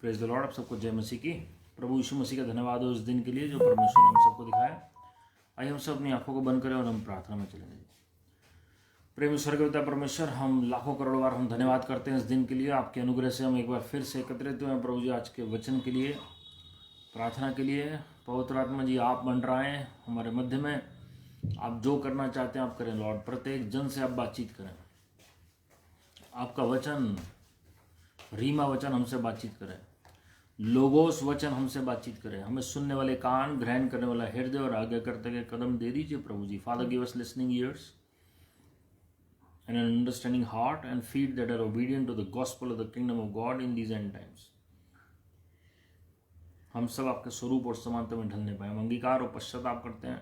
Praise the Lord. आप सबको जय मसीह की। प्रभु यीशु मसीह का धन्यवाद हो इस दिन के लिए जो परमेश्वर ने हम सबको दिखाया। आइए हम सब अपनी आंखों को बंद करें और हम प्रार्थना में चलेंगे। प्रेम स्वर्गीय पिता परमेश्वर, हम लाखों करोड़ बार हम धन्यवाद करते हैं इस दिन के लिए। आपके अनुग्रह से हम एक बार फिर से एकत्रित हुए हैं प्रभु जी, आज के वचन के लिए, प्रार्थना के लिए। पवित्र आत्मा जी आप मंडराएं हमारे मध्य में। आप जो करना चाहते हैं आप करें लॉर्ड। प्रत्येक जन से आप बातचीत करें। आपका वचन, रीमा वचन हमसे बातचीत करें। लोगोस वचन हमसे बातचीत करें। हमें सुनने वाले कान, ग्रहण करने वाला हृदय और आज्ञा करते हुए कदम दे दीजिए प्रभु जी। Father give us listening ears and an understanding heart and feet that are obedient to the gospel of the kingdom of God in these end times. हम सब आपके स्वरूप और समानता में ढलने पाए। हम अंगीकार और पश्चाताप करते हैं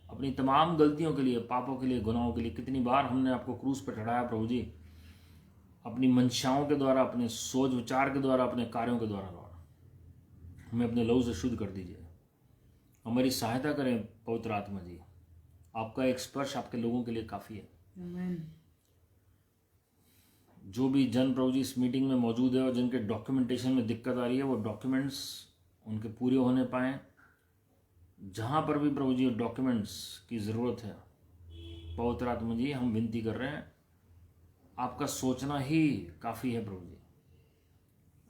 अपनी तमाम गलतियों के लिए, पापों के लिए, गुनाहों के लिए। कितनी बार हमने आपको क्रूस पर चढ़ाया प्रभु जी, अपनी मंशाओं के द्वारा, अपने सोच विचार के द्वारा, अपने कार्यों के द्वारा। लॉर्ड हमें अपने लहू से शुद्ध कर दीजिए। हमारी सहायता करें पवित्र आत्मा जी। आपका एक स्पर्श आपके लोगों के लिए काफ़ी है। आमीन। जो भी जन प्रभु जी इस मीटिंग में मौजूद है और जिनके डॉक्यूमेंटेशन में दिक्कत आ रही है, वो डॉक्यूमेंट्स उनके पूरे होने पाएँ। जहाँ पर भी प्रभु जी डॉक्यूमेंट्स की ज़रूरत है, पवित्र आत्मा जी हम विनती कर रहे हैं, आपका सोचना ही काफ़ी है प्रभु जी।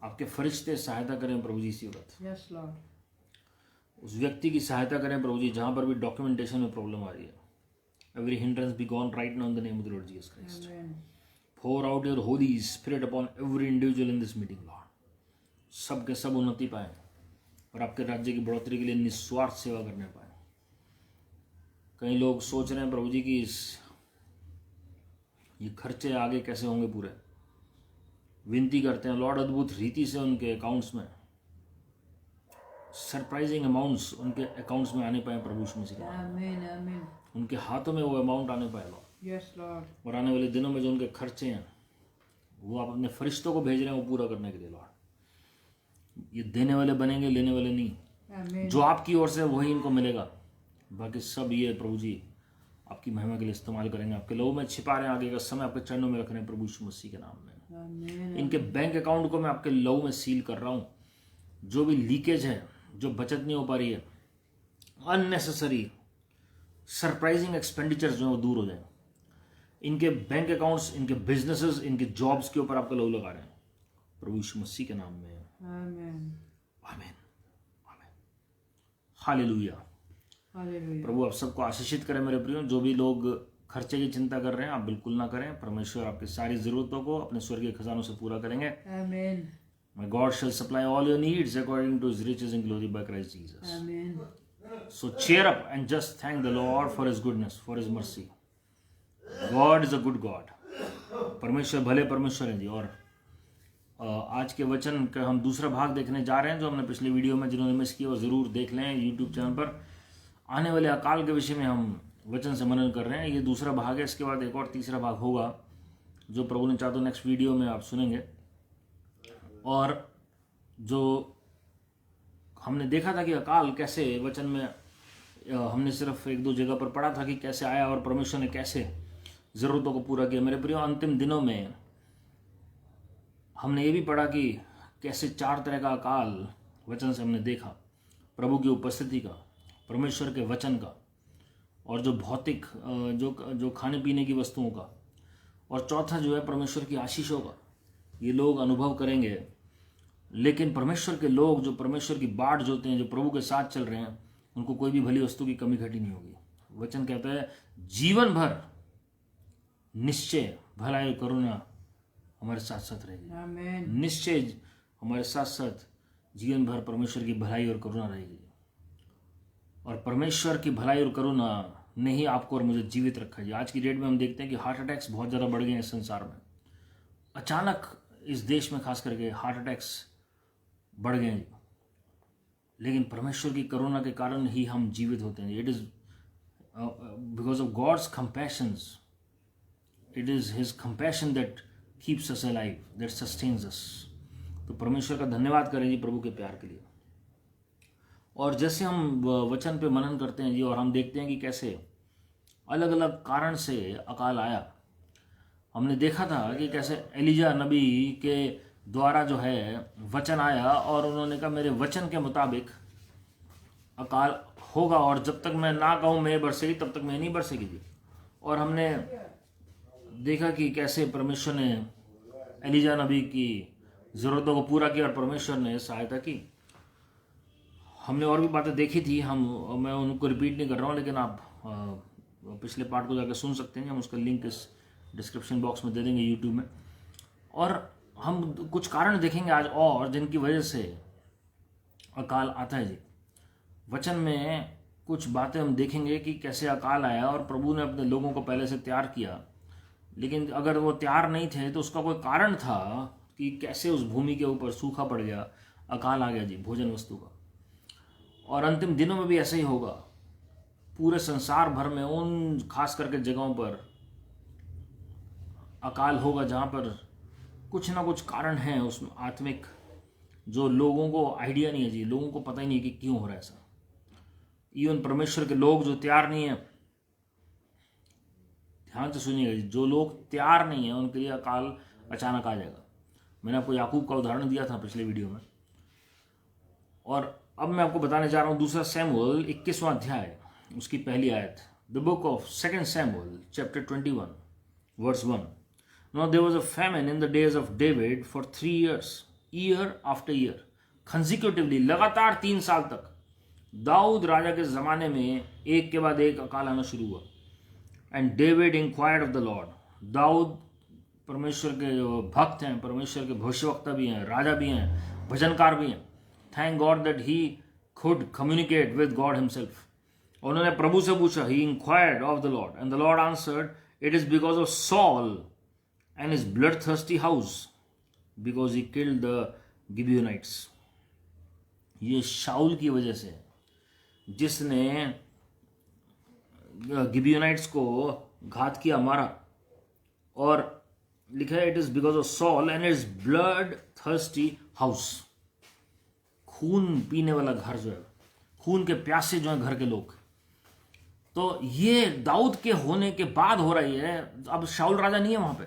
आपके फरिश्ते सहायता करें प्रभु जी इसी वक्त। Yes Lord. उस व्यक्ति की सहायता करें प्रभु जी जहाँ पर भी डॉक्यूमेंटेशन में प्रॉब्लम आ रही है। Every hindrance be gone right now in the name of the Lord Jesus Christ. आमीन। Pour out your Holy Spirit upon every individual in this meeting, Lord. सब के सब उन्नति पाएं और आपके राज्य की बढ़ोतरी के लिए निस्वार्थ सेवा करने पाएं। कई लोग सोच रहे हैं प्रभु जी कि ये खर्चे आगे कैसे होंगे पूरे। विनती करते हैं लॉर्ड, अद्भुत रीति से उनके अकाउंट्स में सरप्राइजिंग अमाउंट्स उनके अकाउंट्स में आने पाए प्रभु यीशु मसीह के नाम में। आमीन। आमीन। उनके हाथों में वो अमाउंट आने पाए लॉर्ड। Yes Lord. और आने वाले दिनों में जो उनके खर्चे हैं वो आप अपने फरिश्तों को भेज रहे हैं वो पूरा करने के लिए लॉर्ड। ये देने वाले बनेंगे, लेने वाले नहीं। आमीन। जो आपकी ओर से वही इनको मिलेगा। बाकी सब ये प्रभु जी आपकी महिमा के लिए इस्तेमाल करेंगे। आपके लहू में छिपा रहे हैं, आगे का समय आपके चरणों में रख रहे हैं प्रभु यीशु मसीह के नाम में। आमीन। इनके बैंक अकाउंट को मैं आपके लहू में सील कर रहा हूँ। जो भी लीकेज है, जो बचत नहीं हो पा रही है, अननेसेसरी सरप्राइजिंग एक्सपेंडिचर्स जो है वो दूर हो जाए। इनके बैंक अकाउंट्स, इनके बिजनेसेस, इनके जॉब्स के ऊपर आपका लहू लगा रहे हैं प्रभु यीशु मसीह के नाम में। आमीन। आमीन। आमीन। हालेलुया। हालेलुया। प्रभु आप सबको आशीषित करें मेरे प्रियो। जो भी लोग खर्चे की चिंता कर रहे हैं आप बिल्कुल ना करें। परमेश्वर आपकी सारी जरूरतों को अपने स्वर्गीय खजानों से पूरा करेंगे। आमीन। My God shall supply all your needs according to his riches in glory by Christ Jesus. आमीन। So cheer up and just thank the Lord for his goodness, for his mercy. God is a good God. परमेश्वर भले परमेश्वर हैं जी। और आज के वचन का हम दूसरा भाग देखने जा रहे हैं जो हमने पिछले वीडियो में, जिन्होंने मिस किया वो ज़रूर देख लें यूट्यूब चैनल पर। आने वाले अकाल के विषय में हम वचन से मनन कर रहे हैं। ये दूसरा भाग है। इसके बाद एक और तीसरा भाग होगा जो प्रभु ने चाहा तो नेक्स्ट वीडियो में आप सुनेंगे। और जो हमने देखा था कि अकाल कैसे वचन में, हमने सिर्फ एक दो जगह पर पढ़ा था कि कैसे आया और परमेश्वर ने कैसे ज़रूरतों को पूरा किया। मेरे प्रियो, अंतिम दिनों में हमने ये भी पढ़ा कि कैसे चार तरह का अकाल वचन से हमने देखा। प्रभु की उपस्थिति का, परमेश्वर के वचन का, और जो भौतिक जो खाने पीने की वस्तुओं का, और चौथा जो है परमेश्वर की आशीषों का। ये लोग अनुभव करेंगे। लेकिन परमेश्वर के लोग जो परमेश्वर की बाट जोते हैं, जो प्रभु के साथ चल रहे हैं, उनको कोई भी भली वस्तु की कमी घटी नहीं होगी। वचन कहता है जीवन भर निश्चय भलाई करुणा हमारे साथ साथ रहेगी। आमीन। निश्चय हमारे साथ साथ जीवन भर परमेश्वर की भलाई और करुणा रहेगी। और परमेश्वर की भलाई और करुणा ने ही आपको और मुझे जीवित रखा है। आज की डेट में हम देखते हैं कि हार्ट अटैक्स बहुत ज़्यादा बढ़ गए हैं संसार में। अचानक इस देश में खास करके हार्ट अटैक्स बढ़ गए हैं। लेकिन परमेश्वर की करुणा के कारण ही हम जीवित होते हैं। It is because of God's compassions, it is his compassion that keeps us alive, that sustains us. तो परमेश्वर का धन्यवाद करें जी प्रभु के प्यार के लिए। और जैसे हम वचन पे मनन करते हैं जी, और हम देखते हैं कि कैसे अलग अलग कारण से अकाल आया। हमने देखा था कि कैसे एलिजा नबी के द्वारा जो है वचन आया और उन्होंने कहा मेरे वचन के मुताबिक अकाल होगा और जब तक मैं ना कहूँ मैं बरसेगी तब तक मैं नहीं बरसेगी जी। और हमने देखा कि कैसे परमेश्वर ने एलिजा नबी की ज़रूरतों को पूरा किया और परमेश्वर ने सहायता की। हमने और भी बातें देखी थी, मैं उनको रिपीट नहीं कर रहा हूँ, लेकिन आप पिछले पार्ट को जाकर सुन सकते हैं। हम उसका लिंक इस डिस्क्रिप्शन बॉक्स में दे देंगे यूट्यूब में। और हम कुछ कारण देखेंगे आज और जिनकी वजह से अकाल आता है जी। वचन में कुछ बातें हम देखेंगे कि कैसे अकाल आया और प्रभु ने अपने लोगों को पहले से तैयार किया, लेकिन अगर वो तैयार नहीं थे तो उसका कोई कारण था कि कैसे उस भूमि के ऊपर सूखा पड़ गया, अकाल आ गया जी भोजन वस्तु का। और अंतिम दिनों में भी ऐसा ही होगा। पूरे संसार भर में उन खास करके जगहों पर अकाल होगा जहाँ पर कुछ ना कुछ कारण है उसमें आत्मिक, जो लोगों को आइडिया नहीं है जी, लोगों को पता ही नहीं कि क्यों हो रहा है ऐसा। इवन परमेश्वर के लोग जो तैयार नहीं है, ध्यान से सुनिएगा जी, जो लोग तैयार नहीं है उनके लिए अकाल अचानक आ जाएगा। मैंने आपको याकूब का उदाहरण दिया था पिछले वीडियो में। और अब मैं आपको बताने जा रहा हूँ दूसरा सैमुएल 21वां अध्याय उसकी पहली आयत। The book of 2 Samuel chapter 21 verse 1. Now there was a famine in the days of David for 3 years, year after year, consecutively, लगातार 3 साल तक दाऊद राजा के ज़माने में एक के बाद एक अकाल आना शुरू हुआ। And David inquired of the Lord, दाऊद परमेश्वर के जो भक्त हैं, परमेश्वर के भविष्यवक्ता भी हैं, राजा भी हैं, भजनकार भी हैं। Thank God that he could communicate with God himself. उन्होंने प्रभु से पूछा, he inquired of the Lord, and the Lord answered, it is because of Saul and his bloodthirsty house, because he killed the Gibeonites. ये शाउल की वजह से, जिसने गिबियोनाइट्स को घात किया, मारा। और लिखा है, it is because of Saul and its bloodthirsty house, खून पीने वाला घर जो है, खून के प्यासे जो है घर के लोग। तो ये दाऊद के होने के बाद हो रही है। अब शाउल राजा नहीं है वहां पे,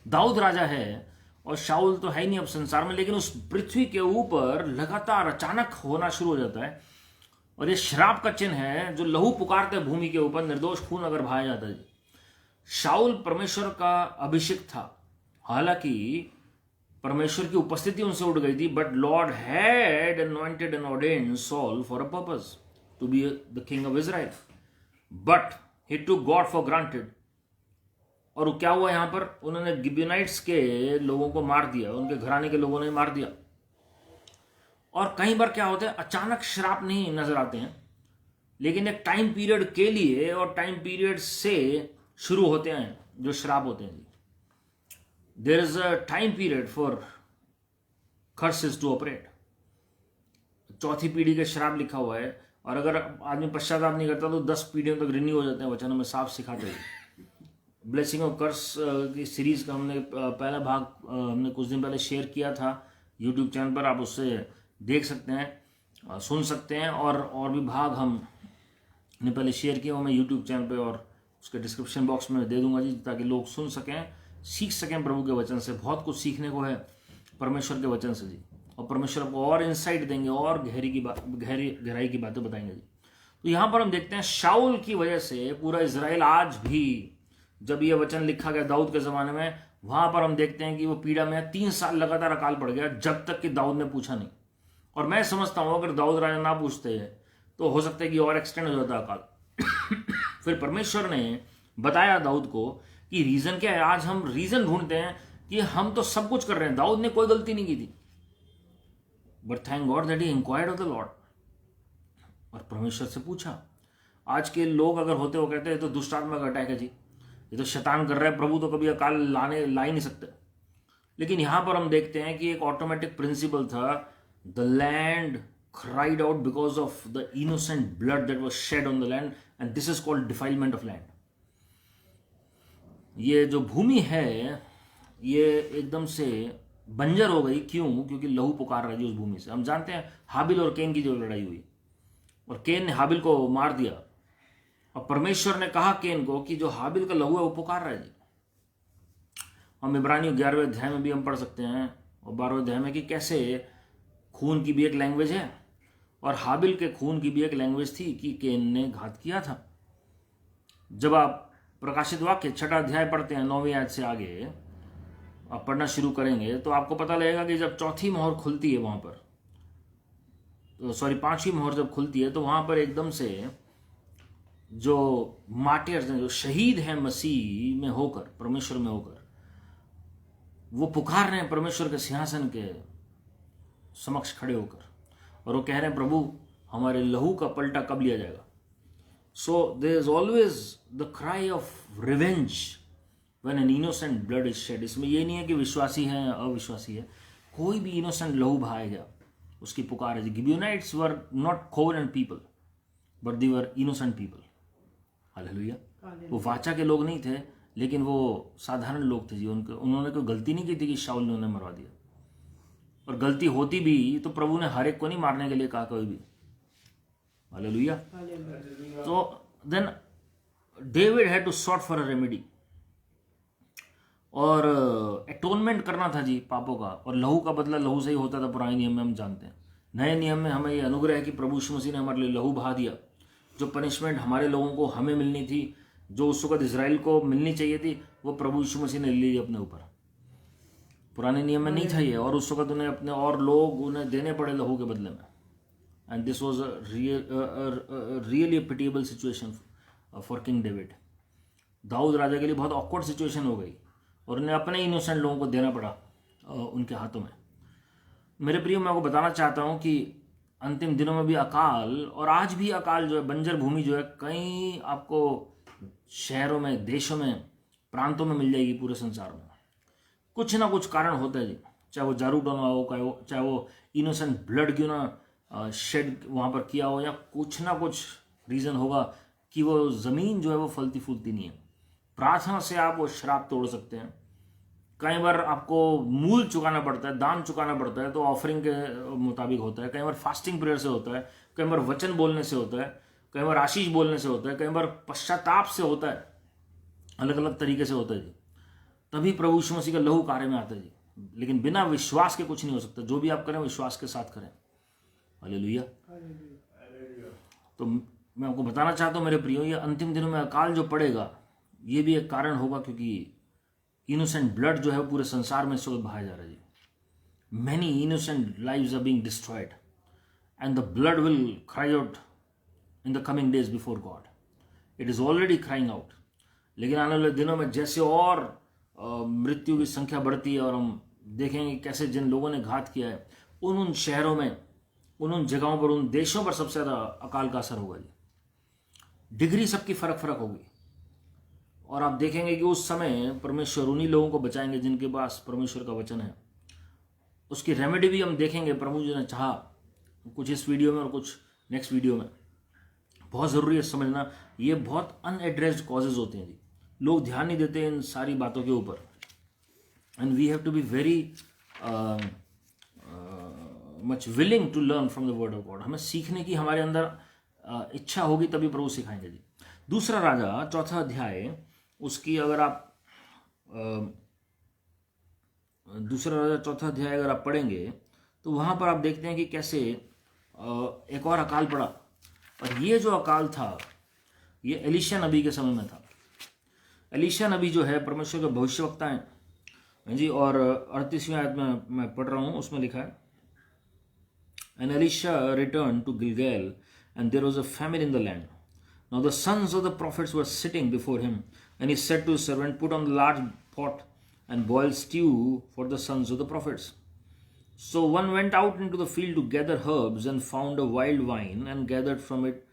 दाऊद राजा है, और शाउल तो है ही नहीं अब संसार में, लेकिन उस पृथ्वी के ऊपर लगातार अचानक होना शुरू हो जाता है। और ये श्राप का चिन्ह है जो लहू पुकारते भूमि के ऊपर, निर्दोष खून अगर बहाया जाता है। शाउल परमेश्वर का अभिषेक था, हालांकि परमेश्वर की उपस्थिति उनसे उड़ गई थी, but Lord had anointed and ordained Saul for a purpose to be the king of Israel, but he took God for granted. और क्या हुआ यहां पर, उन्होंने गिबियोनाइट्स के लोगों को मार दिया, उनके घराने के लोगों ने मार दिया। और कई बार क्या होता है, अचानक श्राप नहीं नजर आते हैं, लेकिन एक टाइम पीरियड के लिए और टाइम पीरियड से शुरू होते हैं जो श्राप होते हैं। There is a time period for curses to operate. चौथी पीढ़ी के श्राप लिखा हुआ है, और अगर आदमी पश्चाताप नहीं करता तो 10 पीढ़ियों तक रिन्यू हो जाते हैं, वचनों में साफ सिखाते हैं। ब्लेसिंग ऑफ कर्स की सीरीज का हमने पहला भाग हमने कुछ दिन पहले शेयर किया था यूट्यूब चैनल पर, आप उससे देख सकते हैं, सुन सकते हैं। और भी भाग हमने पहले शेयर किया, वो मैं यूट्यूब चैनल पे और उसके डिस्क्रिप्शन बॉक्स में दे दूंगा जी, ताकि लोग सुन सकें, सीख सकें प्रभु के वचन से। बहुत कुछ सीखने को है परमेश्वर के वचन से जी, और परमेश्वर को और इंसाइट देंगे और गहराई की बातें बताएंगे जी। तो यहाँ पर हम देखते हैं शाउल की वजह से पूरा इजराइल आज भी, जब ये वचन लिखा गया दाऊद के ज़माने में, वहाँ पर हम देखते हैं कि वो पीड़ा में 3 साल लगातार अकाल पड़ गया, जब तक कि दाऊद ने पूछा नहीं। और मैं समझता हूँ अगर दाऊद राजा ना पूछते तो हो सकता है कि और एक्सटेंड हो जाता अकाल। फिर परमेश्वर ने बताया दाऊद को कि रीज़न क्या है। आज हम रीज़न ढूंढते हैं कि हम तो सब कुछ कर रहे हैं, दाऊद ने कोई गलती नहीं की थी, but thank God that he inquired of the Lord, और परमेश्वर से पूछा। आज के लोग अगर होते हो कहते हैं तो दुष्ट आत्मा का अटैक है जी, ये तो शैतान कर रहा है, प्रभु तो कभी अकाल ला ही नहीं सकते। लेकिन यहां पर हम देखते हैं कि एक ऑटोमेटिक प्रिंसिपल था, the land cried out because of the innocent blood that was shed on the land, and this is called defilement of land. ये जो भूमि है ये एकदम से बंजर हो गई, क्यों? क्योंकि लहू पुकार रहा है उस भूमि से। हम जानते हैं हाबिल और केन की जो लड़ाई हुई, और केन ने हाबिल को मार दिया, और परमेश्वर ने कहा केन को कि जो हाबिल का लहू है वो पुकार रहा है जी। हम इब्रानियों 11वें अध्याय में भी हम पढ़ सकते हैं, और 12वें अध्याय में कि कैसे खून की भी एक लैंग्वेज है और हाबिल के खून की भी एक लैंग्वेज थी कि केन ने घात किया था। जब आप प्रकाशित वाक्य 6 अध्याय पढ़ते हैं 9वीं आयत से आगे आप पढ़ना शुरू करेंगे तो आपको पता लगेगा कि जब चौथी मोहर खुलती है वहां पर, तो सॉरी 5वीं मोहर जब खुलती है तो वहां पर एकदम से जो मार्टियर्स हैं, जो शहीद हैं मसीह में होकर, परमेश्वर में होकर, वो पुकार रहे हैं परमेश्वर के सिंहासन के समक्ष खड़े होकर और वो कह रहे हैं प्रभु हमारे लहू का पलटा कब लिया जाएगा। So there is always the cry of revenge when an innocent blood is shed. इसमें ये नहीं है कि विश्वासी है या अविश्वासी है, कोई भी इनोसेंट लहू बहाया गया उसकी पुकार है। Gibeonites were not covenant people but they were innocent people. Hallelujah. वो वाचा के लोग नहीं थे लेकिन वो साधारण लोग थे जी। उन्होंने कोई गलती नहीं की थी कि शाऊल ने उन्हें मरवा दिया, और गलती होती भी तो प्रभु ने हर एक को नहीं मारने के लिए कहा कोई भी। हालेलुया। तो then David had to sought for a remedy, और एटोनमेंट करना था जी पापों का, और लहू का बदला लहू से ही होता था पुराने नियम में, हम जानते हैं। नए नियम में हमें ये अनुग्रह है कि प्रभु यीशु मसीह ने हमारे लिए लहू बहा दिया। जो पनिशमेंट हमारे लोगों को हमें मिलनी थी, जो उस वक्त इजराइल को मिलनी चाहिए थी, वो प्रभु यीशु मसीह ने ले ली अपने ऊपर। पुराने नियम में नहीं था ये, और उस वक्त उन्हें अपने और लोग उन्हें देने पड़े लहू के बदले में। And this was really pitiable situation for king David. दाऊद राजा के लिए बहुत ऑकवर्ड सिचुएशन हो गई और उन्हें अपने इनोसेंट लोगों को देना पड़ा उनके हाथों में। मेरे प्रिय, मैं आपको बताना चाहता हूं कि अंतिम दिनों में भी अकाल, और आज भी अकाल जो है, बंजर भूमि जो है, कई आपको शहरों में, देशों में, प्रांतों में मिल जाएगी पूरे संसार में। कुछ ना कुछ कारण होता है जी, चाहे वो जारू डोना हो, चाहे वो इनोसेंट ब्लड क्यों ना शेड वहाँ पर किया हो, या कुछ ना कुछ रीज़न होगा कि वो ज़मीन जो है वो फलती फूलती नहीं है। प्रार्थना से आप वो श्राप तोड़ सकते हैं। कई बार आपको मूल चुकाना पड़ता है, दान चुकाना पड़ता है, तो ऑफरिंग के मुताबिक होता है। कई बार फास्टिंग प्रेयर से होता है, कई बार वचन बोलने से होता है, कई बार आशीष बोलने से होता है, कई बार पश्चाताप से होता है, अलग अलग तरीके से होता है जी। तभी प्रभु यीशु मसीह का लहू कार्य में आता है जी। लेकिन बिना विश्वास के कुछ नहीं हो सकता। जो भी आप करें विश्वास के साथ करें। हालेलुया। तो मैं आपको बताना चाहता हूँ मेरे प्रियो, ये अंतिम दिनों में अकाल जो पड़ेगा ये भी एक कारण होगा, क्योंकि इनोसेंट ब्लड जो है पूरे संसार में इस वक्त बहाया जा रहा है जी। Many innocent lives are being destroyed and the blood will cry out in the coming days before God. It is already crying out. लेकिन आने वाले दिनों में जैसे और मृत्यु की संख्या बढ़ती है, और हम देखेंगे कैसे जिन लोगों ने घात किया है उन शहरों में, उन जगहों पर, उन देशों पर सबसे ज़्यादा अकाल का असर होगा जी। डिग्री सबकी फर्क होगी, और आप देखेंगे कि उस समय परमेश्वर उन्हीं लोगों को बचाएंगे जिनके पास परमेश्वर का वचन है। उसकी रेमेडी भी हम देखेंगे, प्रभु जी ने चाहा, कुछ इस वीडियो में और कुछ नेक्स्ट वीडियो में। बहुत ज़रूरी है समझना, ये बहुत अनएड्रेस्ड कॉजेज होते हैं जी। लोग ध्यान नहीं देते इन सारी बातों के ऊपर। And we have to be very much willing to learn from the word of God. हमें सीखने की हमारे अंदर इच्छा होगी तभी प्रभु सिखाएंगे जी। दूसरा राजा 4 अध्याय, उसकी अगर आप दूसरा राजा 4 अध्याय अगर आप पढ़ेंगे तो वहाँ पर आप देखते हैं कि कैसे एक और अकाल पड़ा। और ये जो अकाल था ये एलीशा नबी के समय में था। एलीशा नबी जो है परमेश्वर के भविष्यवक्ता हैं जी। और 38वीं आयत में मैं पढ़ रहा हूँ, उसमें लिखा है, And Elisha returned to Gilgal, and there was a famine in the land. Now the sons of the prophets were sitting before him, and he said to his servant, Put on the large pot and boil stew for the sons of the prophets. So one went out into the field to gather herbs, and found a wild vine, and gathered from it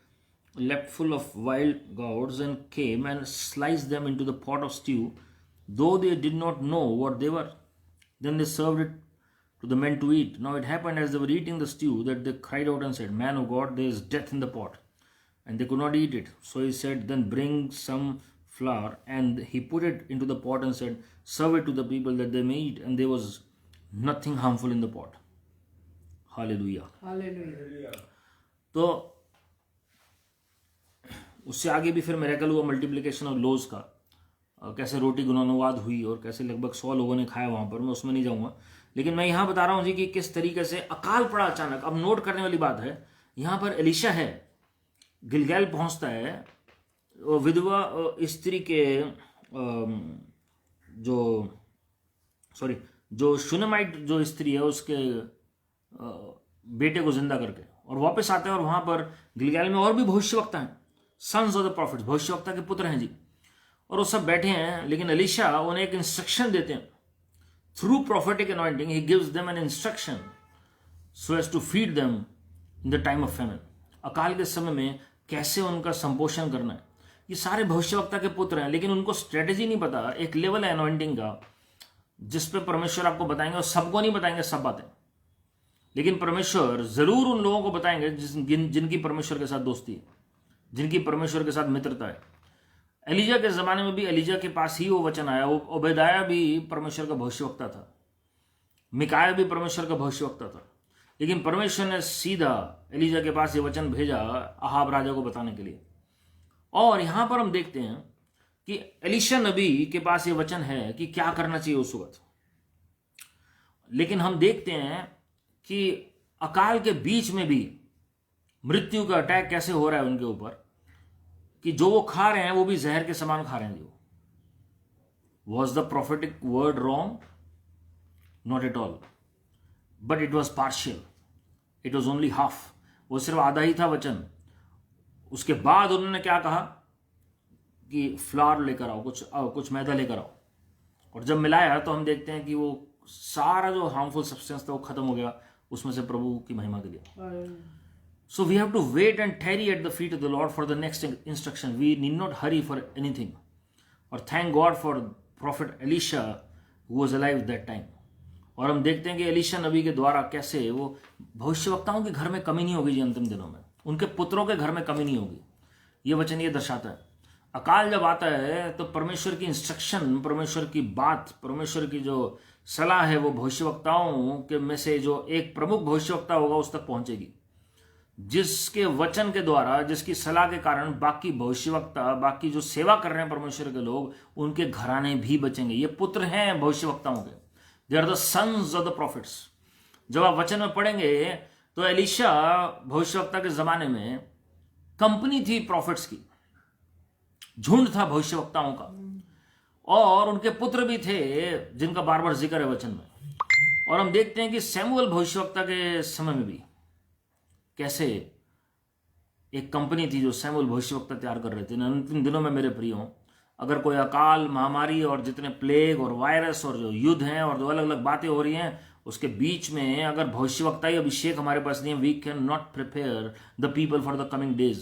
a lapful of wild gourds, and came and sliced them into the pot of stew, though they did not know what they were. Then they served it to the men to eat. Now it happened as they were eating the stew that they cried out and said, Man of God, there is death in the pot. And they could not eat it. So he said, Then bring some flour. And he put it into the pot and said, Serve it to the people that they may eat. And there was nothing harmful in the pot. Hallelujah. Hallelujah. तो उससे आगे भी फिर miracle हुआ, multiplication of lows का, कैसे रोटी गुनानुवाद हुई और कैसे लगभग 100 लोगों ने खाया वहाँ पर। मैं उसमें नहीं जाऊँगा, लेकिन मैं यहाँ बता रहा हूँ जी कि किस तरीके से अकाल पड़ा अचानक। अब नोट करने वाली बात है, यहाँ पर एलीशा है, गिलगैल पहुँचता है, वो विधवा स्त्री के जो शुनेमाइट जो स्त्री है उसके बेटे को जिंदा करके, और वापस आते हैं, और वहाँ पर गिलगैल में और भी भविष्यवक्ता हैं, सन्स ऑफ द प्रॉफिट्स, भविष्यवक्ता के पुत्र हैं जी, और वो सब बैठे हैं। लेकिन एलीशा उन्हें एक इंस्ट्रक्शन देते हैं through prophetic anointing, he gives them an instruction so as to feed them in the time of famine. अकाल के समय में कैसे उनका संपोषण करना है। ये सारे भविष्यवक्ता के पुत्र हैं, लेकिन उनको स्ट्रेटेजी नहीं पता। एक लेवल है अनॉइंटिंग का जिस पे परमेश्वर आपको बताएंगे, और सबको नहीं बताएंगे सब बातें, लेकिन परमेश्वर जरूर उन लोगों को बताएंगे जिनकी परमेश्वर के साथ दोस्ती है, जिनकी परमेश्वर के साथ मित्रता है। एलीजा के ज़माने में भी एलीजा के पास ही वो वचन आया। ओबेदाया भी परमेश्वर का भविष्यवक्ता था, मिकाया भी परमेश्वर का भविष्यवक्ता था, लेकिन परमेश्वर ने सीधा एलीजा के पास ये वचन भेजा अहाब राजा को बताने के लिए। और यहाँ पर हम देखते हैं कि एलीशा नबी के पास ये वचन है कि क्या करना चाहिए उस वक्त। लेकिन हम देखते हैं कि अकाल के बीच में भी मृत्यु का अटैक कैसे हो रहा है उनके ऊपर, कि जो वो खा रहे हैं वो भी जहर के समान खा रहे हैं। जो was the prophetic word wrong? Not at all, but it was partial, it was only half. वो सिर्फ आधा ही था वचन। उसके बाद उन्होंने क्या कहा कि फ्लावर लेकर आओ, कुछ मैदा लेकर आओ, और जब मिलाया तो हम देखते हैं कि वो सारा जो हार्मफुल सब्सटेंस था वो खत्म हो गया उसमें से, प्रभु की महिमा के लिए। So we have to wait and tarry at the feet of the Lord for the next instruction. We need not hurry for anything. और thank God for prophet Elisha who was alive that time. और हम देखते हैं कि Elisha नबी के द्वारा कैसे वो भविष्यवक्ताओं के घर में कमी नहीं होगी जी, अंतिम दिनों में उनके पुत्रों के घर में कमी नहीं होगी। ये वचन ये दर्शाता है। अकाल जब आता है तो परमेश्वर की इंस्ट्रक्शन, परमेश्वर की बात, परमेश्वर की जो सलाह है वो भविष्यवक्ताओं के में से जो एक प्रमुख भविष्यवक्ता होगा उस तक पहुंचेगी, जिसके वचन के द्वारा, जिसकी सलाह के कारण बाकी भविष्यवक्ता, बाकी जो सेवा कर रहे हैं परमेश्वर के लोग, उनके घराने भी बचेंगे। ये पुत्र हैं भविष्यवक्ताओं के, they are the sons of the prophets. जब आप वचन में पढ़ेंगे तो एलीशा भविष्यवक्ता के जमाने में कंपनी थी प्रॉफिट्स की, झुंड था भविष्यवक्ताओं का, और उनके पुत्र भी थे जिनका बार बार जिक्र है वचन में। और हम देखते हैं कि सैमुअल भविष्यवक्ता के समय में भी कैसे एक कंपनी थी जो सैमुअल भविष्यवक्ता तैयार कर रहे थे। अंतिम दिनों में मेरे प्रियो, अगर कोई अकाल, महामारी और जितने प्लेग और वायरस और जो युद्ध हैं और जो अलग अलग बातें हो रही हैं, उसके बीच में अगर भविष्यवक्ताई अभिषेक हमारे पास नहीं है, we can not prepare the people for the coming days.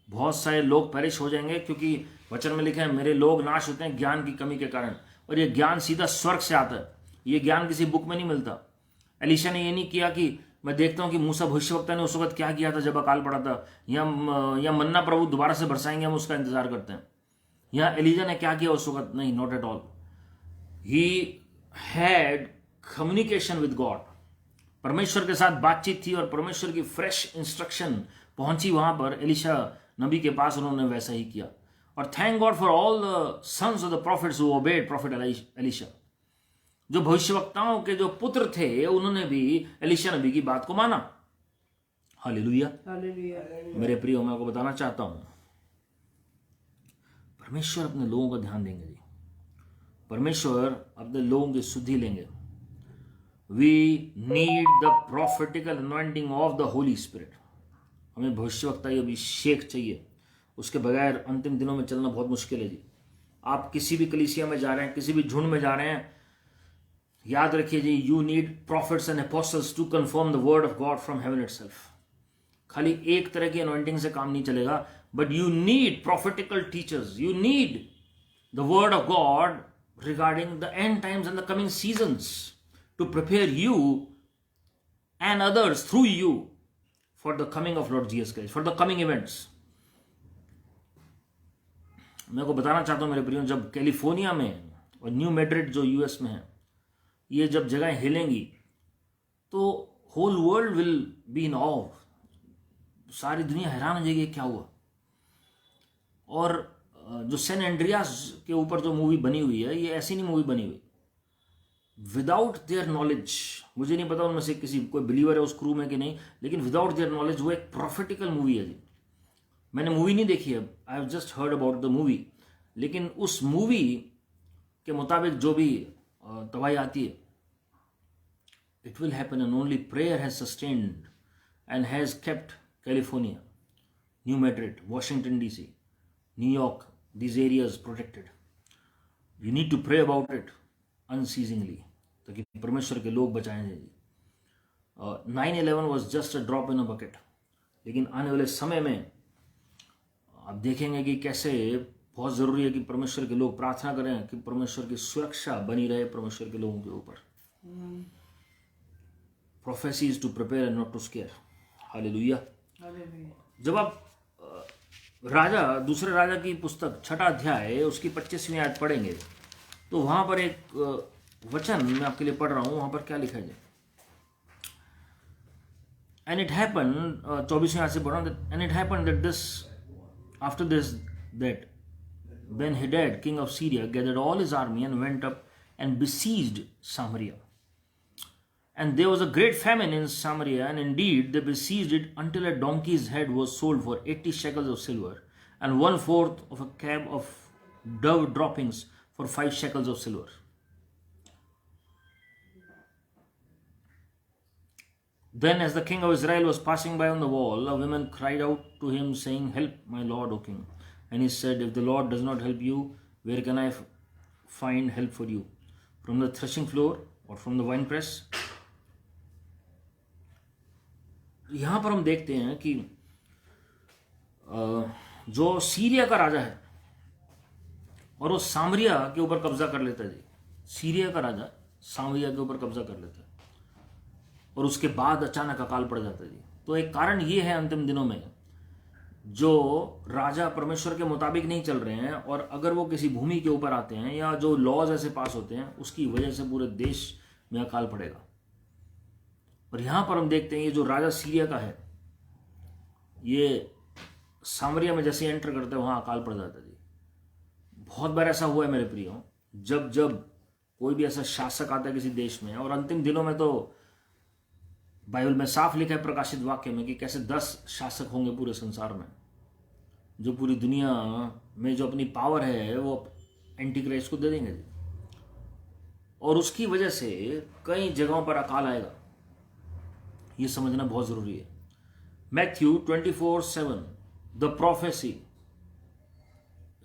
बहुत सारे लोग पेरिश हो जाएंगे, क्योंकि वचन में लिखा है मेरे लोग नाश होते हैं ज्ञान की कमी के कारण। और ये ज्ञान सीधा स्वर्ग से आता है, ये ज्ञान किसी बुक में नहीं मिलता। एलीशा ने ये नहीं किया कि मैं देखता हूँ कि मूसा भविष्यवक्ता ने उस वक्त क्या किया था जब अकाल पड़ा था, या मन्ना प्रभु दोबारा से बरसाएंगे, हम उसका इंतजार करते हैं। या एलीजा ने क्या किया उस वक्त? नहीं, not at all. He had communication with God, परमेश्वर के साथ बातचीत थी, और परमेश्वर की फ्रेश इंस्ट्रक्शन पहुंची वहां पर एलीशा नबी के पास, उन्होंने वैसा ही किया। और thank God for all the sons of the prophets who obeyed prophet Elisha. जो भविष्यवक्ताओं के जो पुत्र थे उन्होंने भी एलीशा नबी की बात को माना। Hallelujah, hallelujah. मेरे प्रियो, मैं आपको बताना चाहता हूं, परमेश्वर अपने लोगों का ध्यान देंगे जी, परमेश्वर अपने लोगों की शुद्धि लेंगे। We need the prophetical anointing of the Holy Spirit. हमें भविष्यवक्ताई अभिषेक चाहिए, उसके बगैर अंतिम दिनों में चलना बहुत मुश्किल है जी। आप किसी भी कलीसिया में जा रहे हैं, किसी भी झुंड में जा रहे हैं, याद रखिए जी, you need prophets and apostles to confirm the word of God from heaven itself. खाली एक तरह की अनॉइंटिंग से काम नहीं चलेगा, but you need prophetical teachers, you need the word of God regarding the end times and the coming seasons to prepare you and others through you for the coming of Lord Jesus Christ, for the coming events. मैं को बताना चाहता हूं मेरे प्रियो, जब California में और न्यू मैड्रिड जो यूएस में है, ये जब जगह हिलेंगी तो whole world will be in awe, सारी दुनिया हैरान हो जाएगी क्या हुआ। और जो सैन एंड्रियास के ऊपर जो मूवी बनी हुई है, ये ऐसी नहीं मूवी बनी हुई, विदाउट देयर नॉलेज, मुझे नहीं पता उनमें से किसी कोई बिलीवर है उस क्रू में कि नहीं, लेकिन विदाउट देयर नॉलेज वो एक प्रॉफिटिकल मूवी है जी। मैंने मूवी नहीं देखी है, I have just heard about the movie, लेकिन उस मूवी के मुताबिक जो भी तबाही आती है, it will happen, and only prayer has sustained and has kept California, New Madrid, Washington DC, New York, these areas protected. You need to pray about it unceasingly, ताकि परमेश्वर के लोग बचाए जाए। 9/11 was just a drop in a bucket, लेकिन आने वाले समय में आप देखेंगे कि कैसे बहुत ज़रूरी है कि परमेश्वर के लोग प्रार्थना करें कि परमेश्वर की सुरक्षा बनी रहे परमेश्वर के लोगों के ऊपर। Prophecy is to prepare and not to scare. Hallelujah. जब आप दूसरे राजा की पुस्तक 6 अध्याय उसकी 25वीं आयत पढ़ेंगे तो वहां पर एक वचन मैं आपके लिए पढ़ रहा हूं, वहां पर क्या लिखा है। एंड इट हैपन, 24वीं आयत से पढ़ रहा हूं, and it happen that this after this that when Hadad king of Syria gathered all his army and went up and besieged Samaria. And there was a great famine in Samaria, and indeed they besieged it until a donkey's head was sold for 80 shekels of silver, and 1/4 of a cab of dove droppings for 5 shekels of silver. Then, as the king of Israel was passing by on the wall, a woman cried out to him, saying, "Help, my lord, O king." And he said, "If the Lord does not help you, where can I find help for you? From the threshing floor or from the winepress?" यहां पर हम देखते हैं कि जो Syria का राजा है और वो सामरिया के ऊपर कब्जा कर लेता है जी। सीरिया का राजा सामरिया के ऊपर कब्जा कर लेता है और उसके बाद अचानक अकाल पड़ जाता है जी। तो एक कारण ये है अंतिम दिनों में जो राजा परमेश्वर के मुताबिक नहीं चल रहे हैं और अगर वो किसी भूमि के ऊपर आते हैं या जो लॉज ऐसे पास होते हैं उसकी वजह से पूरे देश में अकाल पड़ेगा। और यहां पर हम देखते हैं ये जो राजा सीरिया का है ये सामरिया में जैसे एंटर करते हैं वहां अकाल पड़ जाता है जी। बहुत बार ऐसा हुआ है मेरे प्रियो, जब जब कोई भी ऐसा शासक आता है किसी देश में, और अंतिम दिनों में तो बाइबल में साफ लिखा है प्रकाशित वाक्य में कि कैसे 10 शासक होंगे पूरे संसार में, जो पूरी दुनिया में जो अपनी पावर है वो एंटी क्राइस्ट को दे देंगे जी। और उसकी वजह से कई जगहों पर अकाल आएगा, ये समझना बहुत जरूरी है। Matthew 24:7 the prophecy